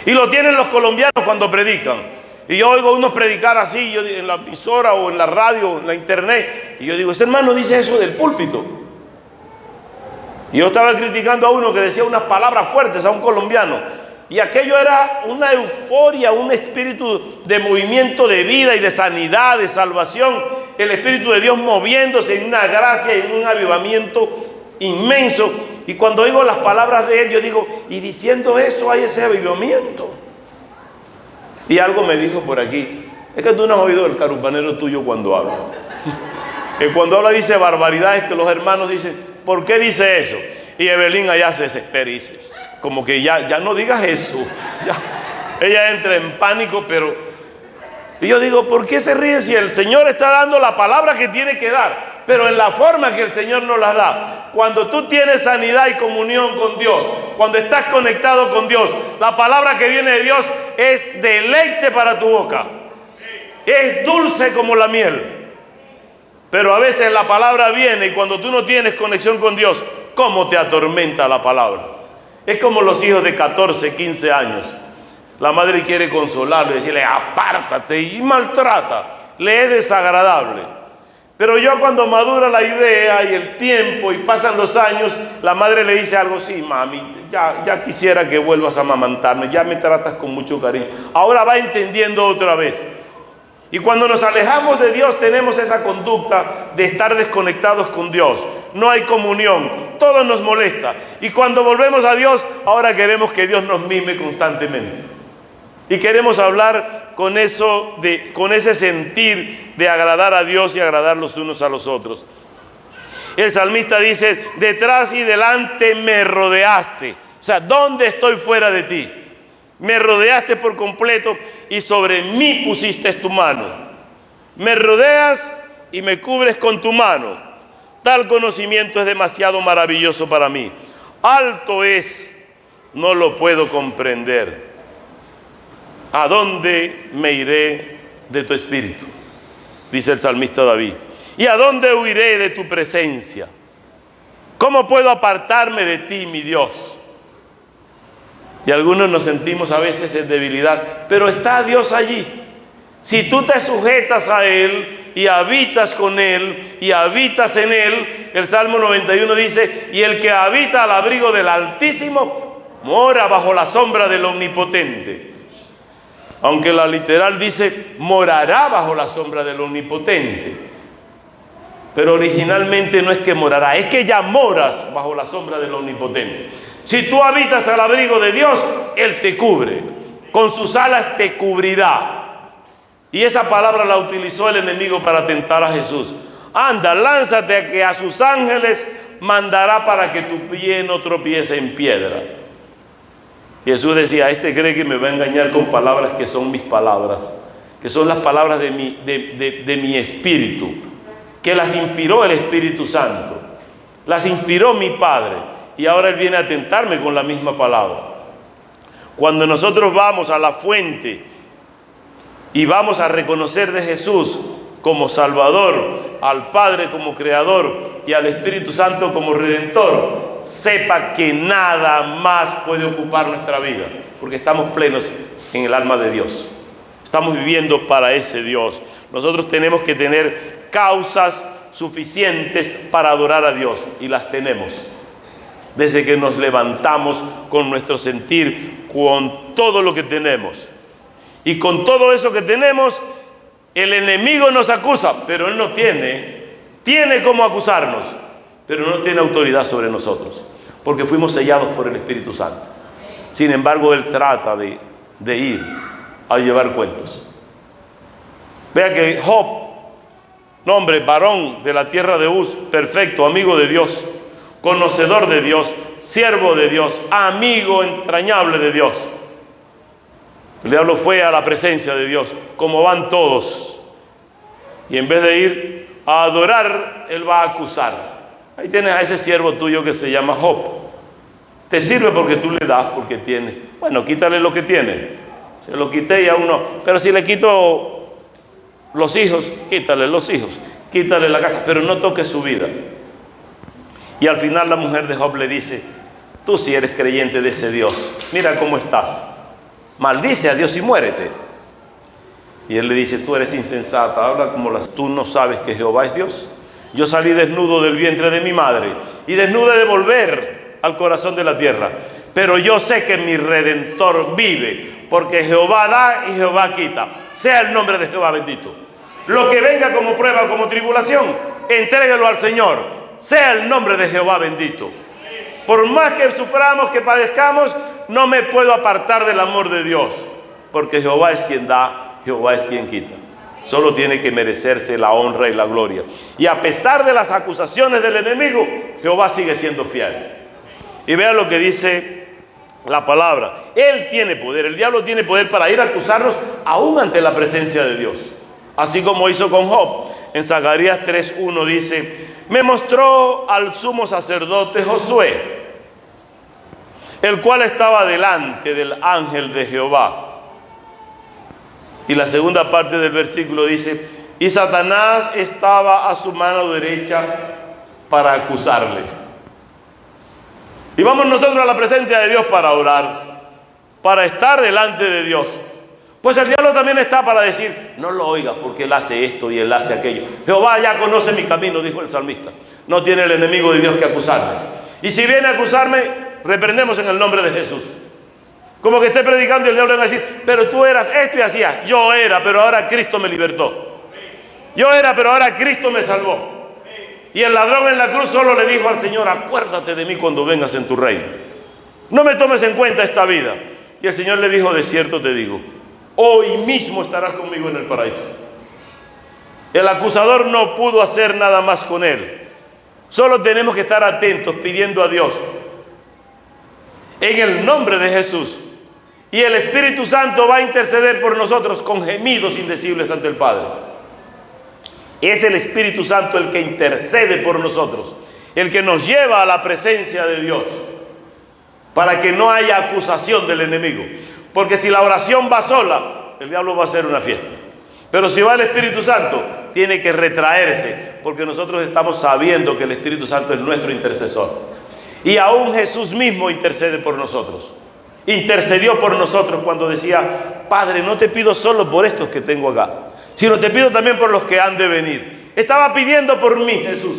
S1: Y lo tienen los colombianos cuando predican. Y yo oigo a unos predicar así, yo en la emisora o en la radio, en la internet, y yo digo, ese hermano dice eso del púlpito. Y yo estaba criticando a uno que decía unas palabras fuertes a un colombiano, y aquello era una euforia, un espíritu de movimiento de vida y de sanidad, de salvación, el Espíritu de Dios moviéndose en una gracia y en un avivamiento inmenso. Y cuando oigo las palabras de él, yo digo, y diciendo eso hay ese avivamiento. Y algo me dijo por aquí, es que tú no has oído el carupanero tuyo cuando habla. Que cuando habla dice barbaridades que los hermanos dicen, ¿por qué dice eso? Y Evelyn allá se desespera y dice, como que ya no digas eso. Ya. Ella entra en pánico, pero... Y yo digo, ¿por qué se ríen si el Señor está dando la palabra que tiene que dar? Pero en la forma que el Señor nos la da. Cuando tú tienes sanidad y comunión con Dios, cuando estás conectado con Dios, la palabra que viene de Dios es deleite para tu boca. Es dulce como la miel. Pero a veces la palabra viene y cuando tú no tienes conexión con Dios, ¿cómo te atormenta la palabra? Es como los hijos de 14, 15 años. La madre quiere consolarlo y decirle, apártate, y maltrata. Le es desagradable. Pero yo cuando madura la idea y el tiempo y pasan los años, la madre le dice algo, sí, mami, ya quisiera que vuelvas a amamantarme, ya me tratas con mucho cariño. Ahora va entendiendo otra vez. Y cuando nos alejamos de Dios tenemos esa conducta de estar desconectados con Dios. No hay comunión, todo nos molesta. Y cuando volvemos a Dios, ahora queremos que Dios nos mime constantemente. Y queremos hablar con eso, con ese sentir de agradar a Dios y agradar los unos a los otros. El salmista dice, detrás y delante me rodeaste. O sea, ¿dónde estoy fuera de ti? Me rodeaste por completo y sobre mí pusiste tu mano. Me rodeas y me cubres con tu mano. Tal conocimiento es demasiado maravilloso para mí. Alto es, no lo puedo comprender. ¿A dónde me iré de tu espíritu? Dice el salmista David. ¿Y a dónde huiré de tu presencia? ¿Cómo puedo apartarme de ti, mi Dios? Y algunos nos sentimos a veces en debilidad, pero está Dios allí. Si tú te sujetas a Él y habitas con Él y habitas en Él, el Salmo 91 dice, y el que habita al abrigo del Altísimo mora bajo la sombra del Omnipotente. Aunque la literal dice, morará bajo la sombra del Omnipotente. Pero originalmente no es que morará, es que ya moras bajo la sombra del Omnipotente. Si tú habitas al abrigo de Dios, Él te cubre. Con sus alas te cubrirá. Y esa palabra la utilizó el enemigo para tentar a Jesús. Anda, lánzate que a sus ángeles mandará para que tu pie no tropiece en piedra. Jesús decía, este cree que me va a engañar con palabras que son mis palabras, que son las palabras de mi espíritu, que las inspiró el Espíritu Santo, las inspiró mi Padre, y ahora Él viene a tentarme con la misma palabra. Cuando nosotros vamos a la fuente y vamos a reconocer de Jesús como Salvador, al Padre como Creador y al Espíritu Santo como Redentor, sepa que nada más puede ocupar nuestra vida, porque estamos plenos en el alma de Dios. Estamos viviendo para ese Dios. Nosotros tenemos que tener causas suficientes para adorar a Dios, y las tenemos. Desde que nos levantamos con nuestro sentir, con todo lo que tenemos. Y con todo eso que tenemos, el enemigo nos acusa, pero él no tiene tiene cómo acusarnos, pero no tiene autoridad sobre nosotros, porque fuimos sellados por el Espíritu Santo. Sin embargo, él trata de ir a llevar cuentos. Vea que Job, nombre, varón de la tierra de Uz, perfecto, amigo de Dios, conocedor de Dios, siervo de Dios, amigo entrañable de Dios. El diablo fue a la presencia de Dios, como van todos, y en vez de ir a adorar, él va a acusar. Ahí tienes a ese siervo tuyo que se llama Job. Te sirve porque tú le das, porque tiene. Bueno, quítale lo que tiene. Se lo quité y aún no. Pero si le quito los hijos, quítale los hijos, quítale la casa, pero no toques su vida. Y al final la mujer de Job le dice: tú si eres creyente de ese Dios, mira cómo estás, maldice a Dios y muérete. Y él le dice: tú eres insensata, habla como tú no sabes que Jehová es Dios. Yo salí desnudo del vientre de mi madre y desnudo de volver al corazón de la tierra, pero yo sé que mi Redentor vive, porque Jehová da y Jehová quita. Sea el nombre de Jehová bendito. Lo que venga como prueba, como tribulación, entréguelo al Señor. Sea el nombre de Jehová bendito. Por más que suframos, que padezcamos, no me puedo apartar del amor de Dios, porque Jehová es quien da, Jehová es quien quita. Solo tiene que merecerse la honra y la gloria. Y a pesar de las acusaciones del enemigo, Jehová sigue siendo fiel. Y vean lo que dice la palabra. Él tiene poder, el diablo tiene poder para ir a acusarnos aún ante la presencia de Dios. Así como hizo con Job. En Zacarías 3:1 dice: me mostró al sumo sacerdote Josué, el cual estaba delante del ángel de Jehová. Y la segunda parte del versículo dice: y Satanás estaba a su mano derecha para acusarle. Y vamos nosotros a la presencia de Dios para orar, para estar delante de Dios. Pues el diablo también está para decir: no lo oigas porque él hace esto y él hace aquello. Jehová ya conoce mi camino, dijo el salmista. No tiene el enemigo de Dios que acusarme. Y si viene a acusarme, reprendemos en el nombre de Jesús. Como que esté predicando y el diablo va a decir: pero tú eras esto y hacías. Yo era, pero ahora Cristo me libertó. Yo era, pero ahora Cristo me salvó. Y el ladrón en la cruz solo le dijo al Señor: acuérdate de mí cuando vengas en tu reino. No me tomes en cuenta esta vida. Y el Señor le dijo: de cierto te digo, hoy mismo estarás conmigo en el paraíso. El acusador no pudo hacer nada más con él. Solo tenemos que estar atentos pidiendo a Dios en el nombre de Jesús. Y el Espíritu Santo va a interceder por nosotros con gemidos indecibles ante el Padre. Es el Espíritu Santo el que intercede por nosotros, el que nos lleva a la presencia de Dios, para que no haya acusación del enemigo. Porque si la oración va sola, el diablo va a hacer una fiesta. Pero si va el Espíritu Santo, tiene que retraerse, porque nosotros estamos sabiendo que el Espíritu Santo es nuestro intercesor. Y aún Jesús mismo intercede por nosotros. Intercedió por nosotros cuando decía: Padre, no te pido solo por estos que tengo acá, sino te pido también por los que han de venir. Estaba pidiendo por mí, Jesús.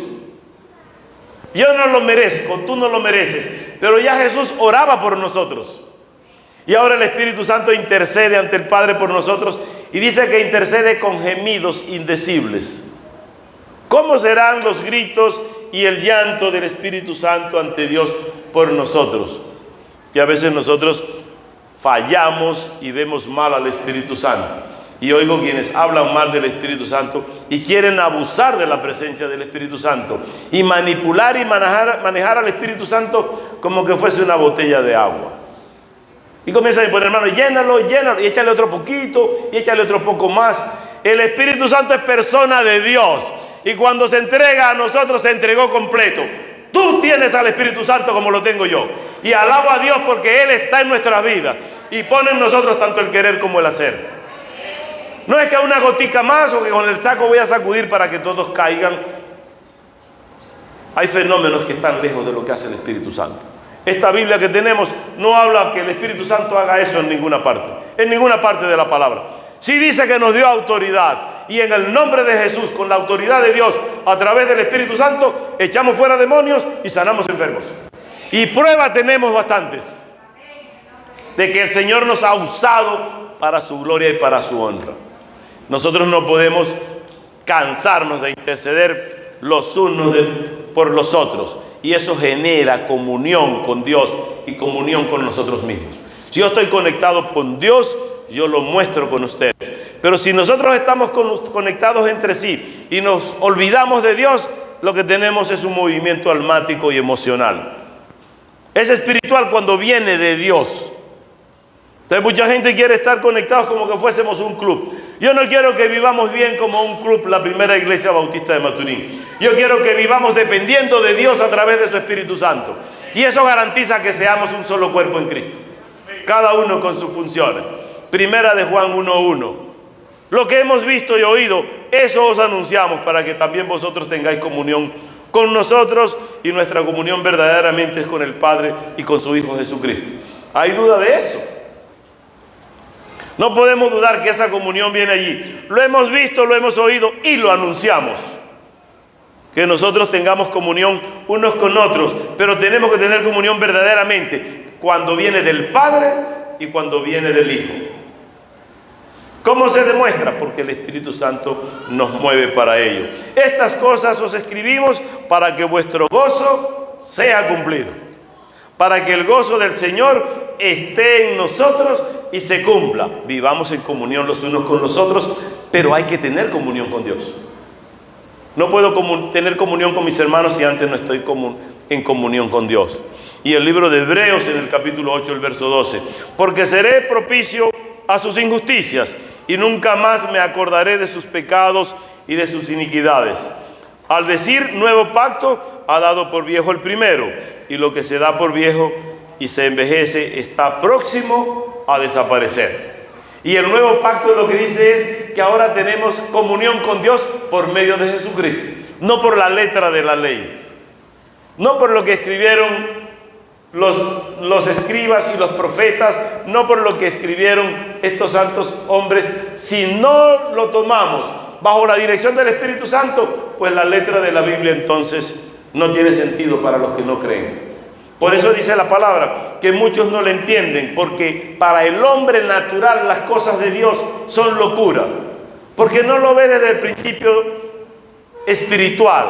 S1: Yo no lo merezco, tú no lo mereces, pero ya Jesús oraba por nosotros. Y ahora el Espíritu Santo intercede ante el Padre por nosotros, y dice que intercede con gemidos indecibles. ¿Cómo serán los gritos y el llanto del Espíritu Santo ante Dios por nosotros? Y a veces nosotros fallamos y vemos mal al Espíritu Santo. Y oigo quienes hablan mal del Espíritu Santo y quieren abusar de la presencia del Espíritu Santo y manipular y manejar al Espíritu Santo como que fuese una botella de agua. Y comienzan a poner, hermano, llénalo, y échale otro poquito, y échale otro poco más. El Espíritu Santo es persona de Dios, y cuando se entrega a nosotros, se entregó completo. Tú tienes al Espíritu Santo como lo tengo yo, y alabo a Dios porque Él está en nuestra vida, y pone en nosotros tanto el querer como el hacer. No es que una gotica más, o que con el saco voy a sacudir para que todos caigan. Hay fenómenos que están lejos de lo que hace el Espíritu Santo. Esta Biblia que tenemos no habla que el Espíritu Santo haga eso en ninguna parte de la palabra. Sí dice que nos dio autoridad, y en el nombre de Jesús, con la autoridad de Dios, a través del Espíritu Santo, echamos fuera demonios y sanamos enfermos. Y prueba tenemos bastantes de que el Señor nos ha usado para su gloria y para su honra. Nosotros no podemos cansarnos de interceder los unos por los otros. Y eso genera comunión con Dios y comunión con nosotros mismos. Si yo estoy conectado con Dios, yo lo muestro con ustedes. Pero si nosotros estamos conectados entre sí y nos olvidamos de Dios, lo que tenemos es un movimiento almático y emocional. Es espiritual cuando viene de Dios. Entonces mucha gente quiere estar conectados como que fuésemos un club. Yo no quiero que vivamos bien como un club, la primera iglesia bautista de Maturín. Yo quiero que vivamos dependiendo de Dios a través de su Espíritu Santo. Y eso garantiza que seamos un solo cuerpo en Cristo. Cada uno con sus funciones. Primera de Juan 1:1. Lo que hemos visto y oído, eso os anunciamos para que también vosotros tengáis comunión con nosotros, y nuestra comunión verdaderamente es con el Padre y con su Hijo Jesucristo. ¿Hay duda de eso? No podemos dudar que esa comunión viene allí. Lo hemos visto, lo hemos oído y lo anunciamos. Que nosotros tengamos comunión unos con otros, pero tenemos que tener comunión verdaderamente cuando viene del Padre y cuando viene del Hijo. ¿Cómo se demuestra? Porque el Espíritu Santo nos mueve para ello. Estas cosas os escribimos para que vuestro gozo sea cumplido, para que el gozo del Señor esté en nosotros y se cumpla. Vivamos en comunión los unos con los otros, pero hay que tener comunión con Dios. No puedo tener comunión con mis hermanos si antes no estoy en comunión con Dios. Y el libro de Hebreos en el capítulo 8, el verso 12. Porque seré propicio a sus injusticias y nunca más me acordaré de sus pecados y de sus iniquidades. Al decir nuevo pacto, ha dado por viejo el primero, y lo que se da por viejo y se envejece está próximo a desaparecer. Y el nuevo pacto lo que dice es que ahora tenemos comunión con Dios por medio de Jesucristo, no por la letra de la ley, no por lo que escribieron los escribas y los profetas, no por lo que escribieron estos santos hombres. Si no lo tomamos bajo la dirección del Espíritu Santo, pues la letra de la Biblia entonces no tiene sentido para los que no creen. Por eso dice la palabra que muchos no le entienden, porque para el hombre natural las cosas de Dios son locura, porque no lo ve desde el principio espiritual,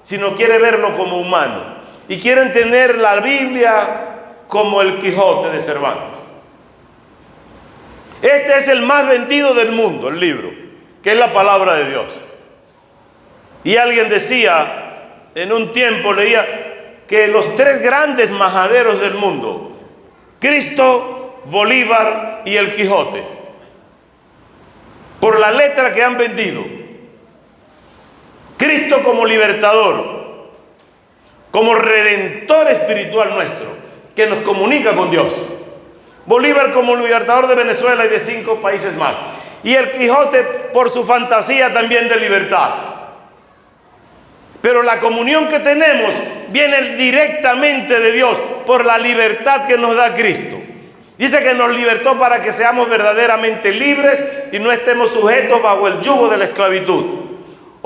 S1: sino quiere verlo como humano. Y quieren tener la Biblia como el Quijote de Cervantes. Este es el más vendido del mundo, el libro, que es la palabra de Dios. Y alguien decía, en un tiempo leía, que los tres grandes majaderos del mundo, Cristo, Bolívar y el Quijote, por la letra que han vendido. Cristo como libertador, como redentor espiritual nuestro, que nos comunica con Dios. Bolívar como libertador de Venezuela y de 5 países más. Y el Quijote por su fantasía también de libertad. Pero la comunión que tenemos viene directamente de Dios por la libertad que nos da Cristo. Dice que nos libertó para que seamos verdaderamente libres y no estemos sujetos bajo el yugo de la esclavitud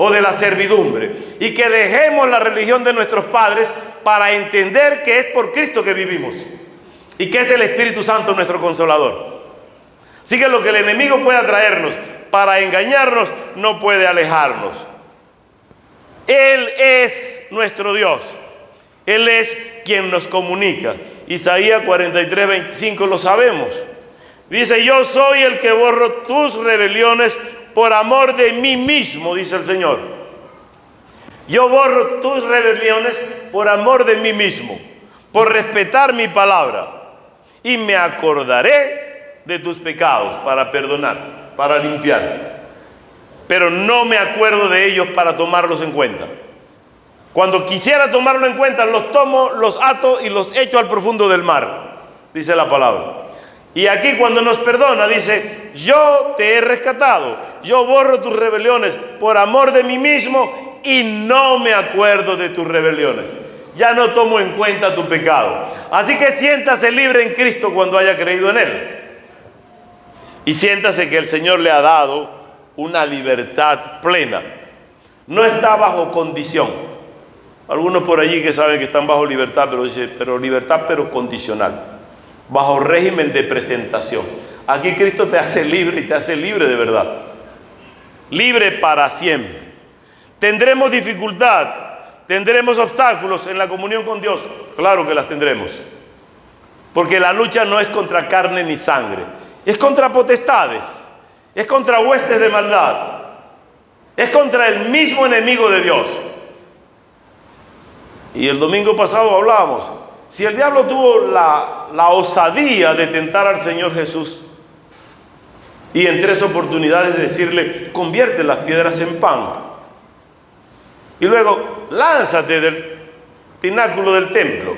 S1: o de la servidumbre, y que dejemos la religión de nuestros padres para entender que es por Cristo que vivimos y que es el Espíritu Santo nuestro consolador. Así que lo que el enemigo pueda traernos para engañarnos no puede alejarnos. Él es nuestro Dios, Él es quien nos comunica. Isaías 43:25 lo sabemos. Dice: yo soy el que borro tus rebeliones por amor de mí mismo, dice el Señor. Yo borro tus rebeliones por amor de mí mismo, por respetar mi palabra, y me acordaré de tus pecados para perdonar, para limpiar. Pero no me acuerdo de ellos para tomarlos en cuenta. Cuando quisiera tomarlo en cuenta, los tomo, los ato y los echo al profundo del mar, dice la palabra. Y aquí cuando nos perdona dice: yo te he rescatado, yo borro tus rebeliones por amor de mí mismo y no me acuerdo de tus rebeliones. Ya no tomo en cuenta tu pecado. Así que siéntase libre en Cristo cuando haya creído en Él. Y siéntase que el Señor le ha dado una libertad plena. No está bajo condición. Algunos por allí que saben que están bajo libertad, pero dicen, pero libertad pero condicional. Bajo régimen de presentación. Aquí Cristo te hace libre y te hace libre de verdad. Libre para siempre. ¿Tendremos dificultad? ¿Tendremos obstáculos en la comunión con Dios? Claro que las tendremos. Porque la lucha no es contra carne ni sangre. Es contra potestades. Es contra huestes de maldad. Es contra el mismo enemigo de Dios. Y el domingo pasado hablábamos. Si el diablo tuvo la osadía de tentar al Señor Jesús y en 3 oportunidades decirle, convierte las piedras en pan. Y luego, lánzate del pináculo del templo.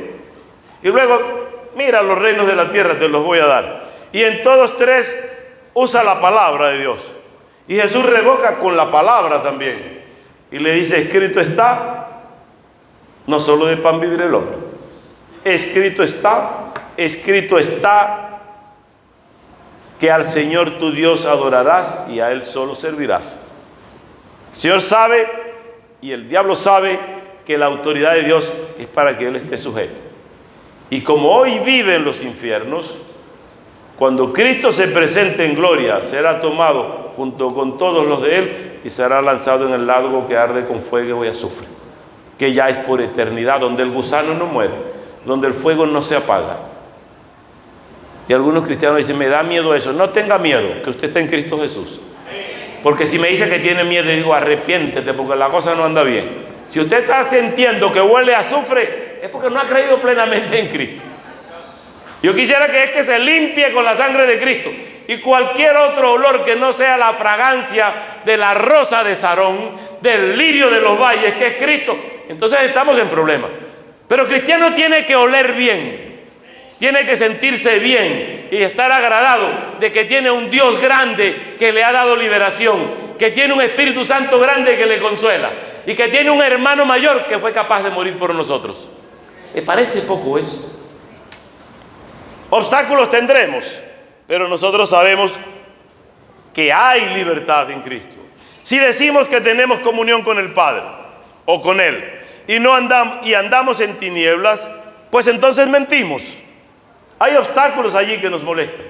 S1: Y luego, mira, los reinos de la tierra te los voy a dar. Y en todos 3 usa la palabra de Dios. Y Jesús revoca con la palabra también. Y le dice, escrito está, no solo de pan vivirá el hombre. Escrito está que al Señor tu Dios adorarás y a Él solo servirás. El Señor sabe y el diablo sabe que la autoridad de Dios es para que Él esté sujeto. Y como hoy vive en los infiernos, cuando Cristo se presente en gloria, será tomado junto con todos los de Él y será lanzado en el lago que arde con fuego y azufre, que ya es por eternidad, donde el gusano no muere, donde el fuego no se apaga. Y algunos cristianos dicen, me da miedo eso. No tenga miedo, que usted está en Cristo Jesús. Porque si me dice que tiene miedo, yo digo, arrepiéntete, porque la cosa no anda bien. Si usted está sintiendo que huele a azufre, es porque no ha creído plenamente en Cristo. Yo quisiera que se limpie con la sangre de Cristo. Y cualquier otro olor que no sea la fragancia de la rosa de Sarón, del lirio de los valles, que es Cristo, entonces estamos en problemas. Pero el cristiano tiene que oler bien, tiene que sentirse bien y estar agradado de que tiene un Dios grande que le ha dado liberación, que tiene un Espíritu Santo grande que le consuela y que tiene un hermano mayor que fue capaz de morir por nosotros. ¿Le parece poco eso? Obstáculos tendremos, pero nosotros sabemos que hay libertad en Cristo. Si decimos que tenemos comunión con el Padre o con Él y andamos en tinieblas, pues entonces mentimos. Hay obstáculos allí que nos molestan.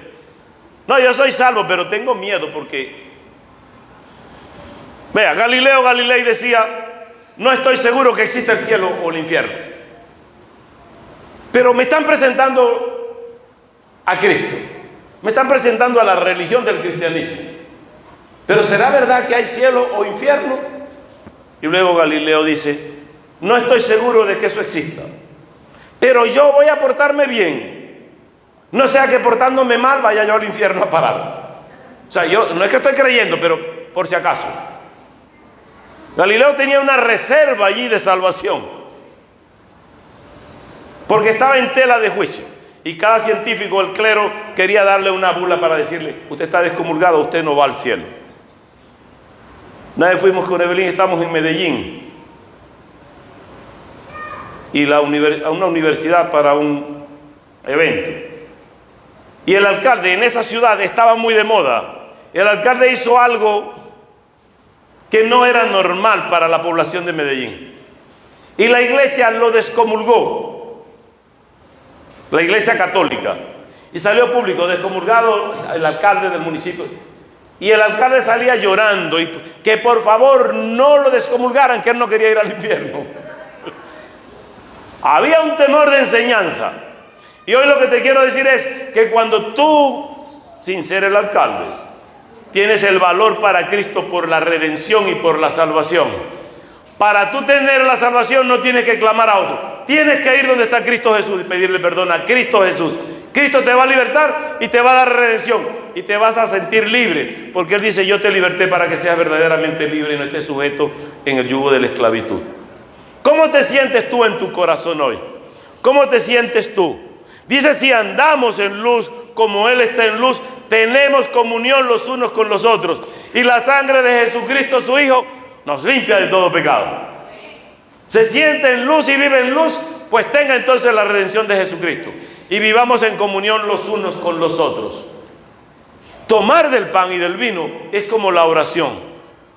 S1: No, yo soy salvo, pero tengo miedo porque... Vea, Galileo Galilei decía, no estoy seguro que exista el cielo o el infierno. Pero me están presentando a Cristo. Me están presentando a la religión del cristianismo. Pero ¿será verdad que hay cielo o infierno? Y luego Galileo dice, no estoy seguro de que eso exista, pero yo voy a portarme bien. No sea que portándome mal vaya yo al infierno a parar. O sea, yo no es que estoy creyendo, pero por si acaso. Galileo tenía una reserva allí de salvación, porque estaba en tela de juicio. Y cada científico, el clero, quería darle una bula para decirle, usted está descomulgado, usted no va al cielo. Una vez fuimos con Evelyn, estamos en Medellín, y a una universidad para un evento. Y el alcalde en esa ciudad estaba muy de moda. El alcalde hizo algo que no era normal para la población de Medellín. Y la iglesia lo descomulgó. La iglesia católica. Y salió público, descomulgado el alcalde del municipio. Y el alcalde salía llorando, y que por favor no lo descomulgaran, que él no quería ir al infierno. Había un temor de enseñanza. Y hoy lo que te quiero decir es que cuando tú, sin ser el alcalde, tienes el valor para Cristo por la redención y por la salvación, para tú tener la salvación no tienes que clamar a otro. Tienes que ir donde está Cristo Jesús y pedirle perdón a Cristo Jesús. Cristo te va a libertar y te va a dar redención y te vas a sentir libre, porque Él dice, yo te liberté para que seas verdaderamente libre y no estés sujeto en el yugo de la esclavitud. ¿Cómo te sientes tú en tu corazón hoy? ¿Cómo te sientes tú? Dice, si andamos en luz como Él está en luz, tenemos comunión los unos con los otros. Y la sangre de Jesucristo, su Hijo, nos limpia de todo pecado. Se siente en luz y vive en luz, pues tenga entonces la redención de Jesucristo. Y vivamos en comunión los unos con los otros. Tomar del pan y del vino es como la oración.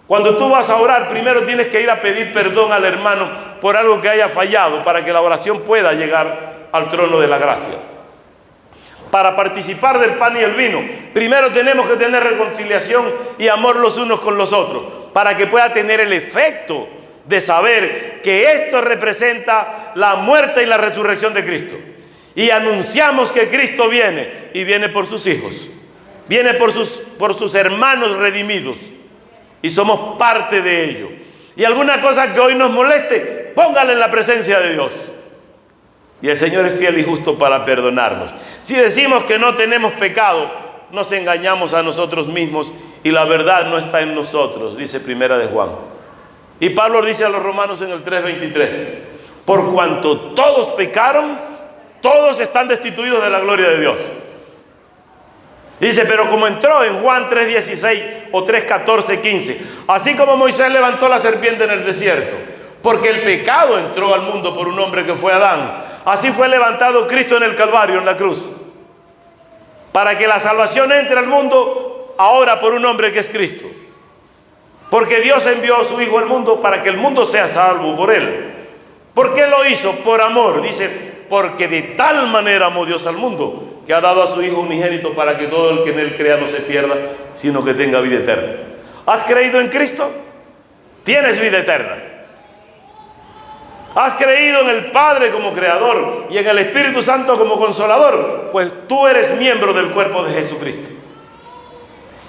S1: Cuando tú vas a orar, primero tienes que ir a pedir perdón al hermano por algo que haya fallado, para que la oración pueda llegar al trono de la gracia. Para participar del pan y el vino, primero tenemos que tener reconciliación y amor los unos con los otros, para que pueda tener el efecto de saber que esto representa la muerte y la resurrección de Cristo. Y anunciamos que Cristo viene, y viene por sus hijos, viene por sus hermanos redimidos, y somos parte de ello. Y alguna cosa que hoy nos moleste, póngala en la presencia de Dios. Y el Señor es fiel y justo para perdonarnos. Si decimos que no tenemos pecado, nos engañamos a nosotros mismos y la verdad no está en nosotros, dice Primera de Juan. Y Pablo dice a los romanos en el 3:23, por cuanto todos pecaron, todos están destituidos de la gloria de Dios. Dice, pero como entró en Juan 3:16 o 3:14-15, así como Moisés levantó la serpiente en el desierto, porque el pecado entró al mundo por un hombre que fue Adán, así fue levantado Cristo en el Calvario, en la cruz, para que la salvación entre al mundo ahora por un hombre que es Cristo. Porque Dios envió a su Hijo al mundo para que el mundo sea salvo por él. ¿Por qué lo hizo? Por amor. Dice, porque de tal manera amó Dios al mundo, que ha dado a su Hijo unigénito para que todo el que en él crea no se pierda, sino que tenga vida eterna. ¿Has creído en Cristo? Tienes vida eterna. ¿Has creído en el Padre como Creador y en el Espíritu Santo como Consolador? Pues tú eres miembro del cuerpo de Jesucristo.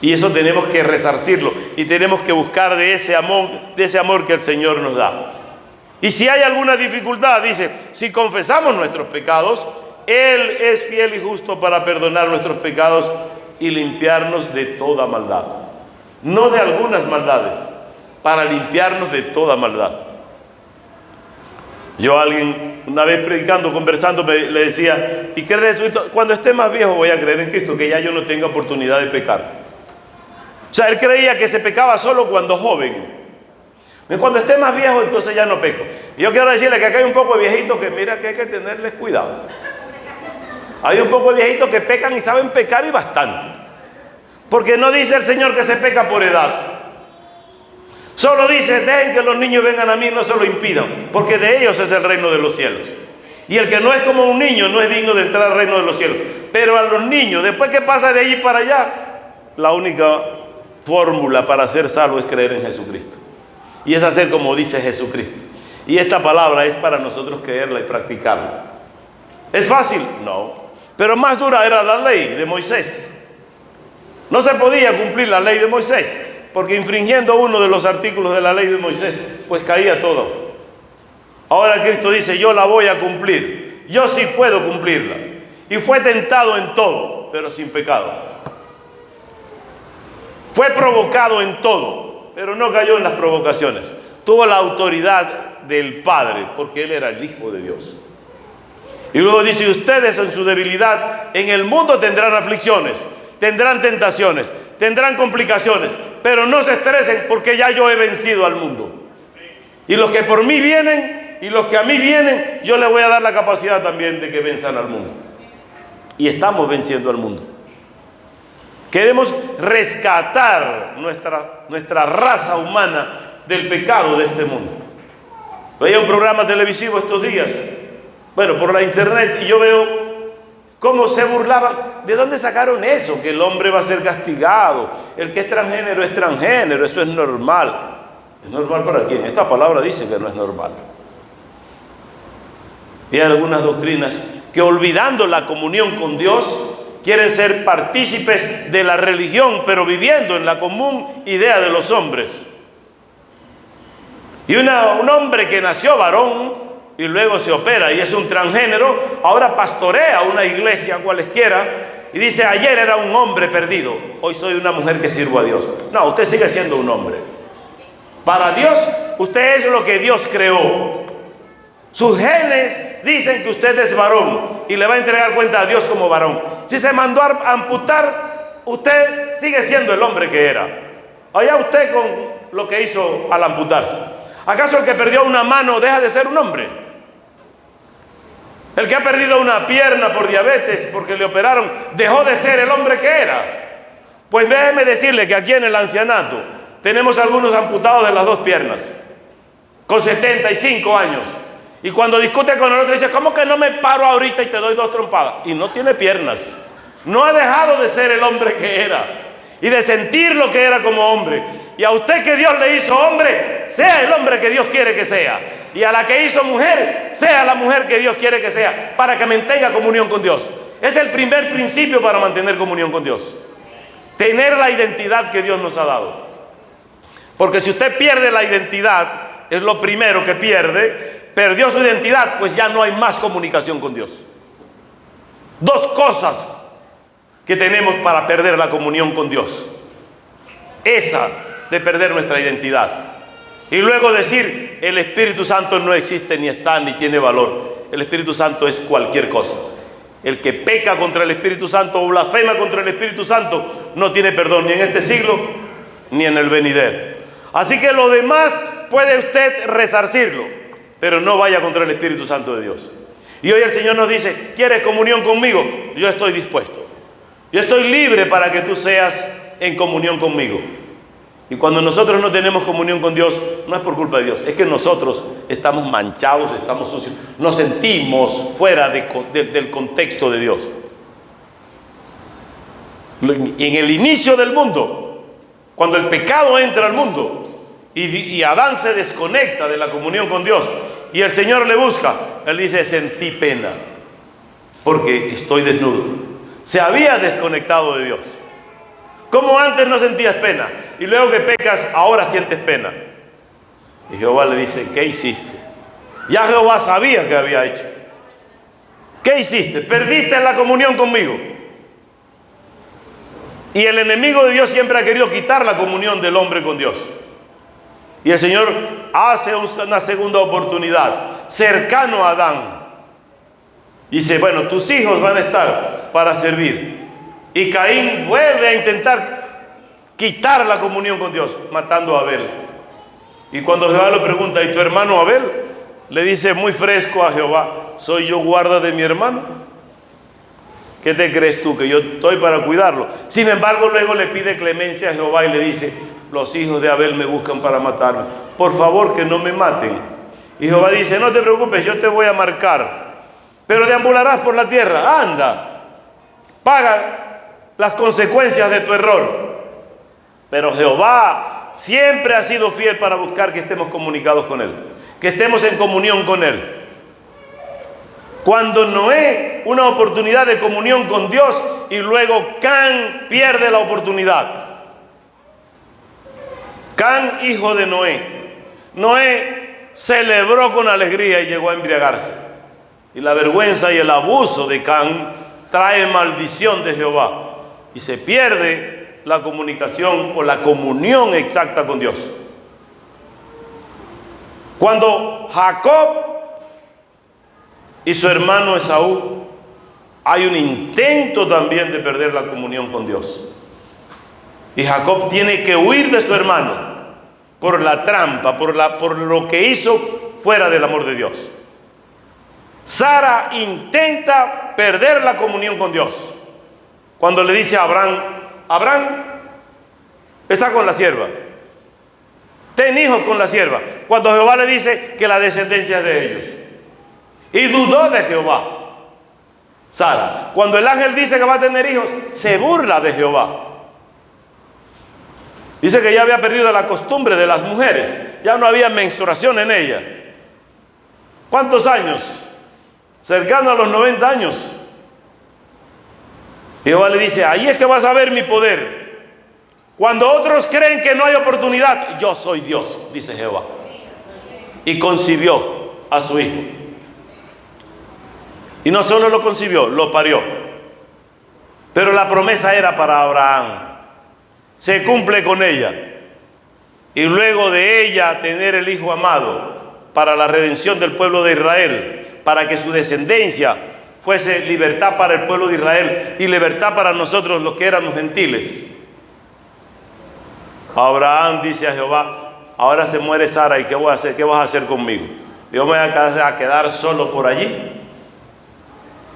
S1: Y eso tenemos que resarcirlo y tenemos que buscar de ese amor que el Señor nos da. Y si hay alguna dificultad, dice, si confesamos nuestros pecados, Él es fiel y justo para perdonar nuestros pecados y limpiarnos de toda maldad. No de algunas maldades, para limpiarnos de toda maldad. Yo a alguien, una vez predicando, conversando, le decía, ¿y qué de Cristo? Cuando esté más viejo voy a creer en Cristo, que ya yo no tenga oportunidad de pecar. O sea, él creía que se pecaba solo cuando joven. Y cuando esté más viejo, entonces ya no peco. Y yo quiero decirle que acá hay un poco de viejitos que mira que hay que tenerles cuidado. Hay un poco de viejitos que pecan y saben pecar y bastante. Porque no dice el Señor que se peca por edad. Solo dice, dejen que los niños vengan a mí, no se lo impidan, porque de ellos es el reino de los cielos. Y el que no es como un niño no es digno de entrar al reino de los cielos. Pero a los niños, después que pasa de allí para allá, la única fórmula para ser salvo es creer en Jesucristo. Y es hacer como dice Jesucristo. Y esta palabra es para nosotros creerla y practicarla. ¿Es fácil? No. Pero más dura era la ley de Moisés. No se podía cumplir la ley de Moisés, porque infringiendo uno de los artículos de la ley de Moisés, pues caía todo. Ahora Cristo dice, yo la voy a cumplir. Yo sí puedo cumplirla. Y fue tentado en todo, pero sin pecado. Fue provocado en todo, pero no cayó en las provocaciones. Tuvo la autoridad del Padre, porque Él era el Hijo de Dios. Y luego dice, ustedes en su debilidad, en el mundo tendrán aflicciones, tendrán tentaciones, tendrán complicaciones, pero no se estresen porque ya yo he vencido al mundo. Y los que por mí vienen y los que a mí vienen, yo les voy a dar la capacidad también de que venzan al mundo. Y estamos venciendo al mundo. Queremos rescatar nuestra raza humana del pecado de este mundo. Veía un programa televisivo estos días, bueno, por la internet, y yo veo cómo se burlaban. ¿De dónde sacaron eso? Que el hombre va a ser castigado, el que es transgénero, eso es normal. ¿Es normal para quién? Esta palabra dice que no es normal. Y hay algunas doctrinas que, olvidando la comunión con Dios, quieren ser partícipes de la religión, pero viviendo en la común idea de los hombres. Y un hombre que nació varón y luego se opera y es un transgénero, ahora pastorea una iglesia cualesquiera y dice, ayer era un hombre perdido, hoy soy una mujer que sirvo a Dios. No, usted sigue siendo un hombre. Para Dios, usted es lo que Dios creó. Sus genes dicen que usted es varón y le va a entregar cuenta a Dios como varón. Si se mandó a amputar, usted sigue siendo el hombre que era. Allá usted con lo que hizo al amputarse. ¿Acaso el que perdió una mano deja de ser un hombre? El que ha perdido una pierna por diabetes porque le operaron, dejó de ser el hombre que era. Pues déjeme decirle que aquí en el ancianato tenemos algunos amputados de las dos piernas, con 75 años. Y cuando discute con el otro dice, ¿cómo que no me paro ahorita y te doy 2 trompadas? Y no tiene piernas. No ha dejado de ser el hombre que era y de sentir lo que era como hombre.
S2: Y a usted que Dios le hizo hombre, sea el hombre que Dios quiere que sea. Y a la que hizo mujer, sea la mujer que Dios quiere que sea, para que mantenga comunión con Dios. Es el primer principio para mantener comunión con Dios. Tener la identidad que Dios nos ha dado. Porque si usted pierde la identidad, es lo primero que pierde, perdió su identidad, pues ya no hay más comunicación con Dios. Dos cosas que tenemos para perder la comunión con Dios. Esa de perder nuestra identidad. Y luego decir, el Espíritu Santo no existe, ni está, ni tiene valor. El Espíritu Santo es cualquier cosa. El que peca contra el Espíritu Santo o blasfema contra el Espíritu Santo no tiene perdón ni en este siglo ni en el venidero. Así que lo demás puede usted resarcirlo, pero no vaya contra el Espíritu Santo de Dios. Y hoy el Señor nos dice, ¿quieres comunión conmigo? Yo estoy dispuesto. Yo estoy libre para que tú seas en comunión conmigo. Y cuando nosotros no tenemos comunión con Dios, no es por culpa de Dios, es que nosotros estamos manchados, estamos sucios, nos sentimos fuera del contexto de Dios. En el inicio del mundo, cuando el pecado entra al mundo y Adán se desconecta de la comunión con Dios y el Señor le busca, él dice, sentí pena porque estoy desnudo. Se había desconectado de Dios. Como antes no sentías pena y luego que pecas, ahora sientes pena. Y Jehová le dice, ¿qué hiciste? Ya Jehová sabía que había hecho. ¿Qué hiciste? Perdiste la comunión conmigo. Y el enemigo de Dios siempre ha querido quitar la comunión del hombre con Dios. Y el Señor hace una segunda oportunidad, cercano a Adán. Dice, bueno, tus hijos van a estar para servir. Y Caín vuelve a intentar quitar la comunión con Dios, matando a Abel. Y cuando Jehová le pregunta, ¿y tu hermano Abel? Le dice muy fresco a Jehová, ¿soy yo guarda de mi hermano? ¿Qué te crees tú? Que yo estoy para cuidarlo. Sin embargo, luego le pide clemencia a Jehová y le dice, los hijos de Abel me buscan para matarme. Por favor, que no me maten. Y Jehová dice, no te preocupes, yo te voy a marcar, pero deambularás por la tierra. Anda, paga las consecuencias de tu error. Pero Jehová siempre ha sido fiel para buscar que estemos comunicados con Él, que estemos en comunión con Él. Cuando Noé, una oportunidad de comunión con Dios, y luego Can pierde la oportunidad. Can, hijo de Noé. Noé celebró con alegría y llegó a embriagarse. Y la vergüenza y el abuso de Can trae maldición de Jehová. Y se pierde la comunicación o la comunión exacta con Dios. Cuando Jacob y su hermano Esaú, hay un intento también de perder la comunión con Dios. Y Jacob tiene que huir de su hermano por la trampa, por lo que hizo fuera del amor de Dios. Sara intenta perder la comunión con Dios. Cuando le dice a Abraham, Abraham está con la sierva, ten hijos con la sierva. Cuando Jehová le dice que la descendencia es de ellos. Y dudó de Jehová, Sara. Cuando el ángel dice que va a tener hijos, se burla de Jehová. Dice que ya había perdido la costumbre de las mujeres, ya no había menstruación en ella. ¿Cuántos años? Cercano a los 90 años. Jehová le dice, ahí es que vas a ver mi poder. Cuando otros creen que no hay oportunidad, yo soy Dios, dice Jehová. Y concibió a su hijo. Y no solo lo concibió, lo parió. Pero la promesa era para Abraham. Se cumple con ella. Y luego de ella tener el hijo amado para la redención del pueblo de Israel, para que su descendencia fuese libertad para el pueblo de Israel y libertad para nosotros los que éramos gentiles. Abraham dice a Jehová, ahora se muere Sara, ¿y qué voy a hacer? ¿Qué vas a hacer conmigo? Yo me voy a quedar solo por allí.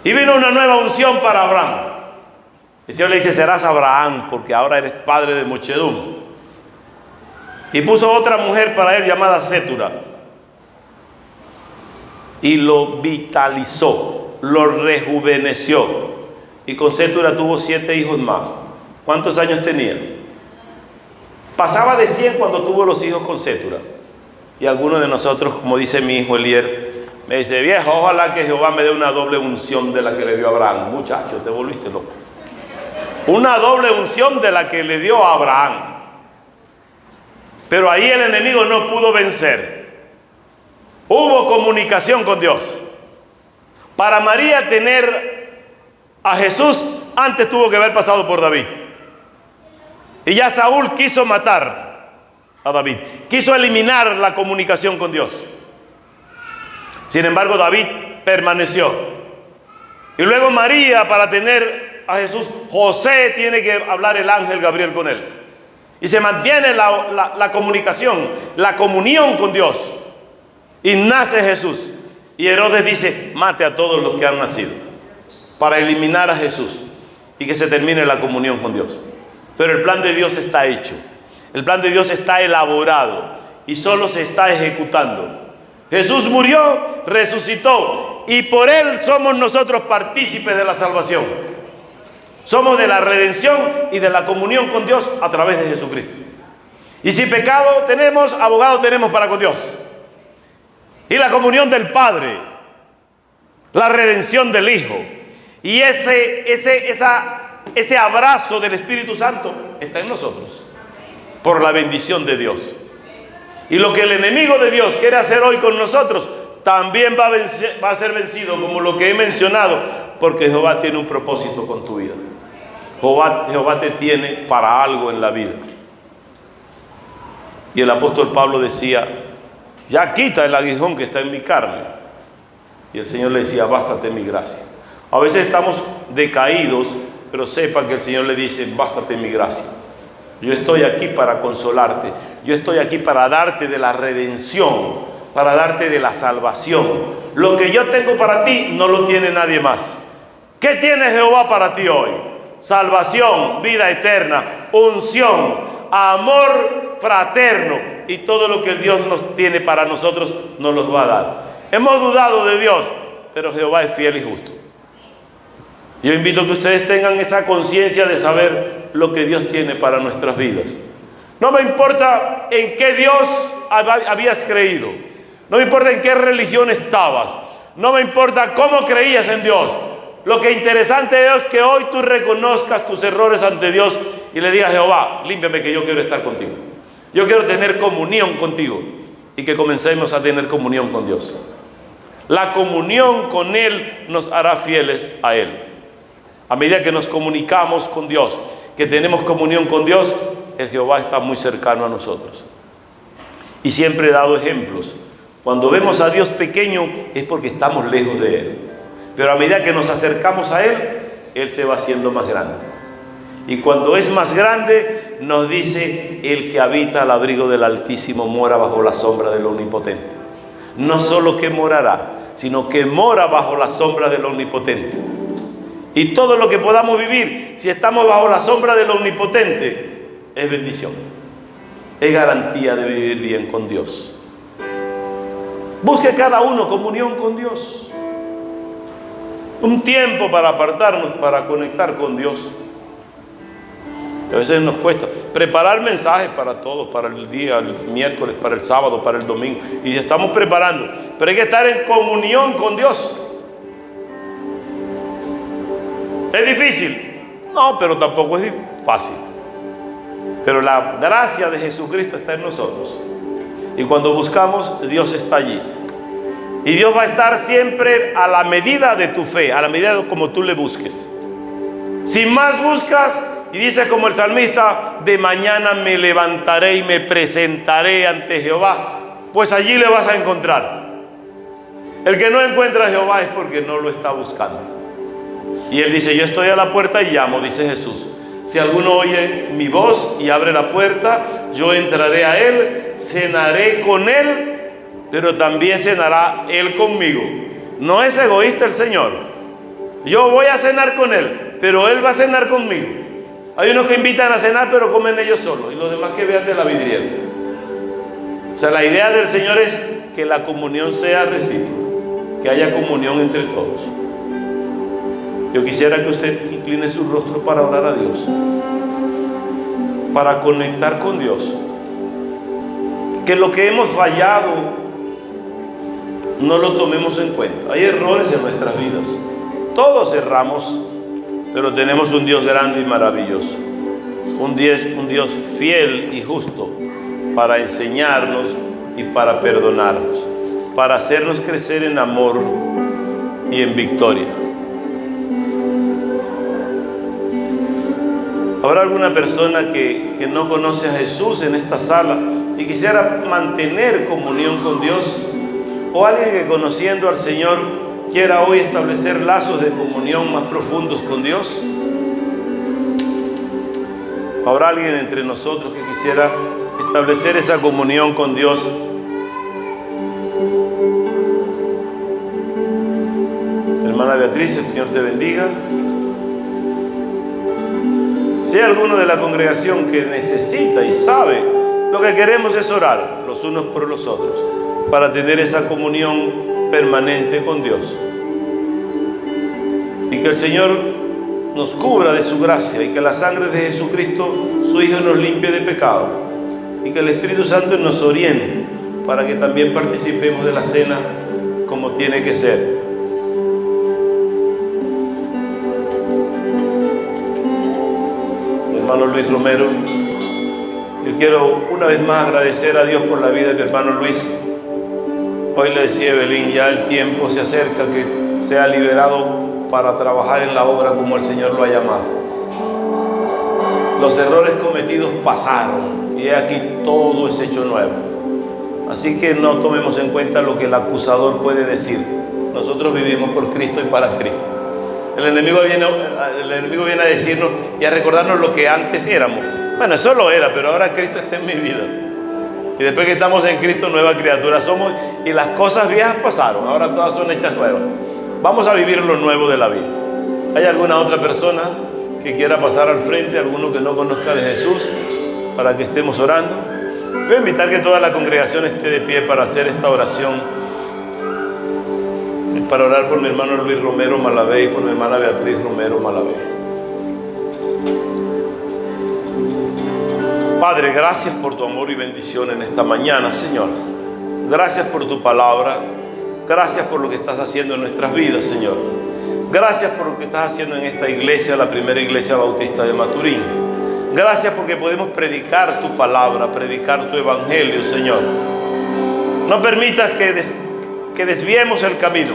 S2: Y vino una nueva unción para Abraham. El Señor le dice, serás Abraham, porque ahora eres padre de muchedumbre. Y puso otra mujer para él llamada Sétura. Y lo vitalizó, lo rejuveneció. Y con Sétura tuvo 7 hijos más. ¿Cuántos años tenía?
S1: Pasaba de 100 cuando tuvo los hijos con Cétura. Y algunos de nosotros, como dice mi hijo Elier, me dice: viejo, ojalá que Jehová me dé una doble unción de la que le dio a Abraham. Muchacho, te volviste loco. Una doble unción de la que le dio a Abraham. Pero ahí el enemigo no pudo vencer. Hubo comunicación con Dios. Para María tener a Jesús, antes tuvo que haber pasado por David. Y ya Saúl quiso matar a David. Quiso eliminar la comunicación con Dios. Sin embargo, David permaneció. Y luego María, para tener a Jesús, José tiene que hablar el ángel Gabriel con él. Y se mantiene la comunicación, la comunión con Dios. Y nace Jesús. Y Herodes dice: mate a todos los que han nacido, para eliminar a Jesús y que se termine la comunión con Dios. Pero el plan de Dios está hecho. El plan de Dios está elaborado y solo se está ejecutando. Jesús murió, resucitó, y por Él somos nosotros partícipes de la salvación. Somos de la redención y de la comunión con Dios a través de Jesucristo. Y si pecado tenemos, abogado tenemos para con Dios. Y la comunión del Padre, la redención del Hijo, y ese abrazo del Espíritu Santo está en nosotros, por la bendición de Dios. Y lo que el enemigo de Dios quiere hacer hoy con nosotros, también va a ser vencido, como lo que he mencionado, porque Jehová tiene un propósito con tu vida. Jehová te tiene para algo en la vida. Y el apóstol Pablo decía: ya quita el aguijón que está en mi carne. Y el Señor le decía: bástate mi gracia. A veces estamos decaídos, pero sepa que el Señor le dice: bástate mi gracia. Yo estoy aquí para consolarte. Yo estoy aquí para darte de la redención, para darte de la salvación. Lo que yo tengo para ti no lo tiene nadie más. ¿Qué tiene Jehová para ti hoy? Salvación, vida eterna, unción, amor fraterno, y todo lo que el Dios nos tiene para nosotros nos los va a dar. Hemos dudado de Dios, pero Jehová es fiel y justo. Yo invito a que ustedes tengan esa conciencia de saber lo que Dios tiene para nuestras vidas. No me importa en qué Dios habías creído, no me importa en qué religión estabas, no me importa cómo creías en Dios. Lo que es interesante es que hoy tú reconozcas tus errores ante Dios y le digas: Jehová, límpiame, que yo quiero estar contigo. Yo quiero tener comunión contigo, y que comencemos a tener comunión con Dios. La comunión con Él nos hará fieles a Él. A medida que nos comunicamos con Dios, que tenemos comunión con Dios, el Jehová está muy cercano a nosotros. Y siempre he dado ejemplos. Cuando vemos a Dios pequeño es porque estamos lejos de Él. Pero a medida que nos acercamos a Él, Él se va haciendo más grande. Y cuando es más grande, nos dice: el que habita al abrigo del Altísimo mora bajo la sombra del Omnipotente. No solo que morará, sino que mora bajo la sombra del Omnipotente. Y todo lo que podamos vivir, si estamos bajo la sombra del Omnipotente, es bendición. Es garantía de vivir bien con Dios. Busque cada uno comunión con Dios. Un tiempo para apartarnos, para conectar con Dios. A veces nos cuesta preparar mensajes para todos, para el día, el miércoles, para el sábado, para el domingo. Y estamos preparando. Pero hay que estar en comunión con Dios. ¿Es difícil? No, pero tampoco es fácil. Pero la gracia de Jesucristo está en nosotros. Y cuando buscamos, Dios está allí. Y Dios va a estar siempre a la medida de tu fe, a la medida de como tú le busques. Si más buscas, y dice como el salmista: de mañana me levantaré y me presentaré ante Jehová, pues allí le vas a encontrar. El que no encuentra a Jehová es porque no lo está buscando. Y Él dice: yo estoy a la puerta y llamo, dice Jesús. Si alguno oye mi voz y abre la puerta, yo entraré a Él, cenaré con Él, pero también cenará Él conmigo. No es egoísta el Señor. Yo voy a cenar con Él, pero Él va a cenar conmigo. Hay unos que invitan a cenar, pero comen ellos solos, y los demás que vean de la vidriera. O sea, la idea del Señor es que la comunión sea recíproca, que haya comunión entre todos. Yo quisiera que usted incline su rostro para orar a Dios. para conectar con Dios. Que lo que hemos fallado no lo tomemos en cuenta. Hay errores en nuestras vidas. Todos erramos, pero tenemos un Dios grande y maravilloso. Un Dios fiel y justo para enseñarnos y para perdonarnos, para hacernos crecer en amor y en victoria. ¿Habrá alguna persona que no conoce a Jesús en esta sala y quisiera mantener comunión con Dios? ¿O alguien que conociendo al Señor quiera hoy establecer lazos de comunión más profundos con Dios? ¿Habrá alguien entre nosotros que quisiera establecer esa comunión con Dios? Hermana Beatriz, el Señor te bendiga. Si hay alguno de la congregación que necesita y sabe, lo que queremos es orar los unos por los otros para tener esa comunión permanente con Dios. Y que el Señor nos cubra de su gracia y que la sangre de Jesucristo, su Hijo, nos limpie de pecado. Y que el Espíritu Santo nos oriente para que también participemos de la cena como tiene que ser. Hermano Luis Romero, yo quiero una vez más agradecer a Dios por la vida de mi hermano Luis. Hoy le decía a Evelyn, ya el tiempo se acerca que sea liberado para trabajar en la obra como el Señor lo ha llamado. Los errores cometidos pasaron y aquí todo es hecho nuevo. Así que no tomemos en cuenta lo que el acusador puede decir. Nosotros vivimos por Cristo y para Cristo. El enemigo viene a decirnos y a recordarnos lo que antes éramos. Bueno, eso lo era, pero ahora Cristo está en mi vida. Y después que estamos en Cristo, nueva criatura somos, y las cosas viejas pasaron, ahora todas son hechas nuevas. Vamos a vivir lo nuevo de la vida. ¿Hay alguna otra persona que quiera pasar al frente, alguno que no conozca de Jesús, para que estemos orando? Voy a invitar que toda la congregación esté de pie para hacer esta oración, para orar por mi hermano Luis Romero Malavé y por mi hermana Beatriz Romero Malavé. Padre, gracias por tu amor y bendición en esta mañana, Señor. Gracias por tu palabra. Gracias por lo que estás haciendo en nuestras vidas, Señor. Gracias por lo que estás haciendo en esta iglesia, la primera iglesia bautista de Maturín. Gracias porque podemos predicar tu palabra, predicar tu evangelio, Señor. No permitas que desviemos el camino.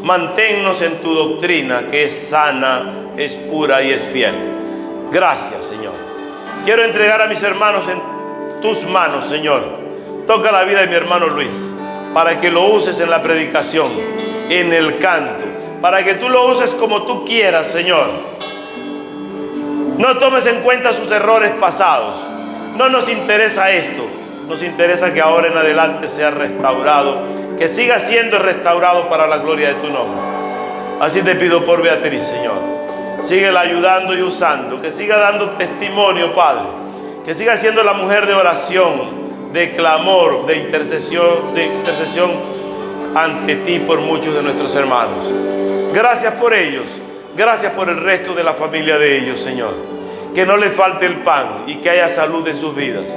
S1: Manténnos en tu doctrina, que es sana, es pura y es fiel. Gracias, Señor. Quiero entregar a mis hermanos en tus manos, Señor. Toca la vida de mi hermano Luis, para que lo uses en la predicación, en el canto, para que tú lo uses como tú quieras, Señor. No tomes en cuenta sus errores pasados. No nos interesa esto. Nos interesa que ahora en adelante sea restaurado, que siga siendo restaurado para la gloria de tu nombre. Así te pido por Beatriz, Señor. Síguela ayudando y usando, que siga dando testimonio, Padre. Que siga siendo la mujer de oración, de clamor, de intercesión ante ti por muchos de nuestros hermanos. Gracias por ellos. Gracias por el resto de la familia de ellos, Señor. Que no les falte el pan y que haya salud en sus vidas.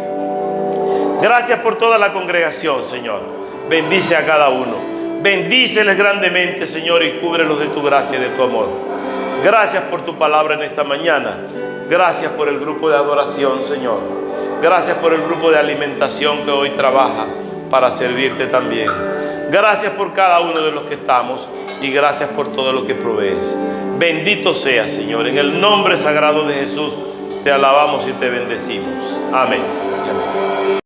S1: Gracias por toda la congregación, Señor. Bendice a cada uno. Bendíceles grandemente, Señor, y cúbrelos de tu gracia y de tu amor. Gracias por tu palabra en esta mañana. Gracias por el grupo de adoración, Señor. Gracias por el grupo de alimentación que hoy trabaja para servirte también. Gracias por cada uno de los que estamos y gracias por todo lo que provees. Bendito seas, Señor. En el nombre sagrado de Jesús te alabamos y te bendecimos. Amén, Señor.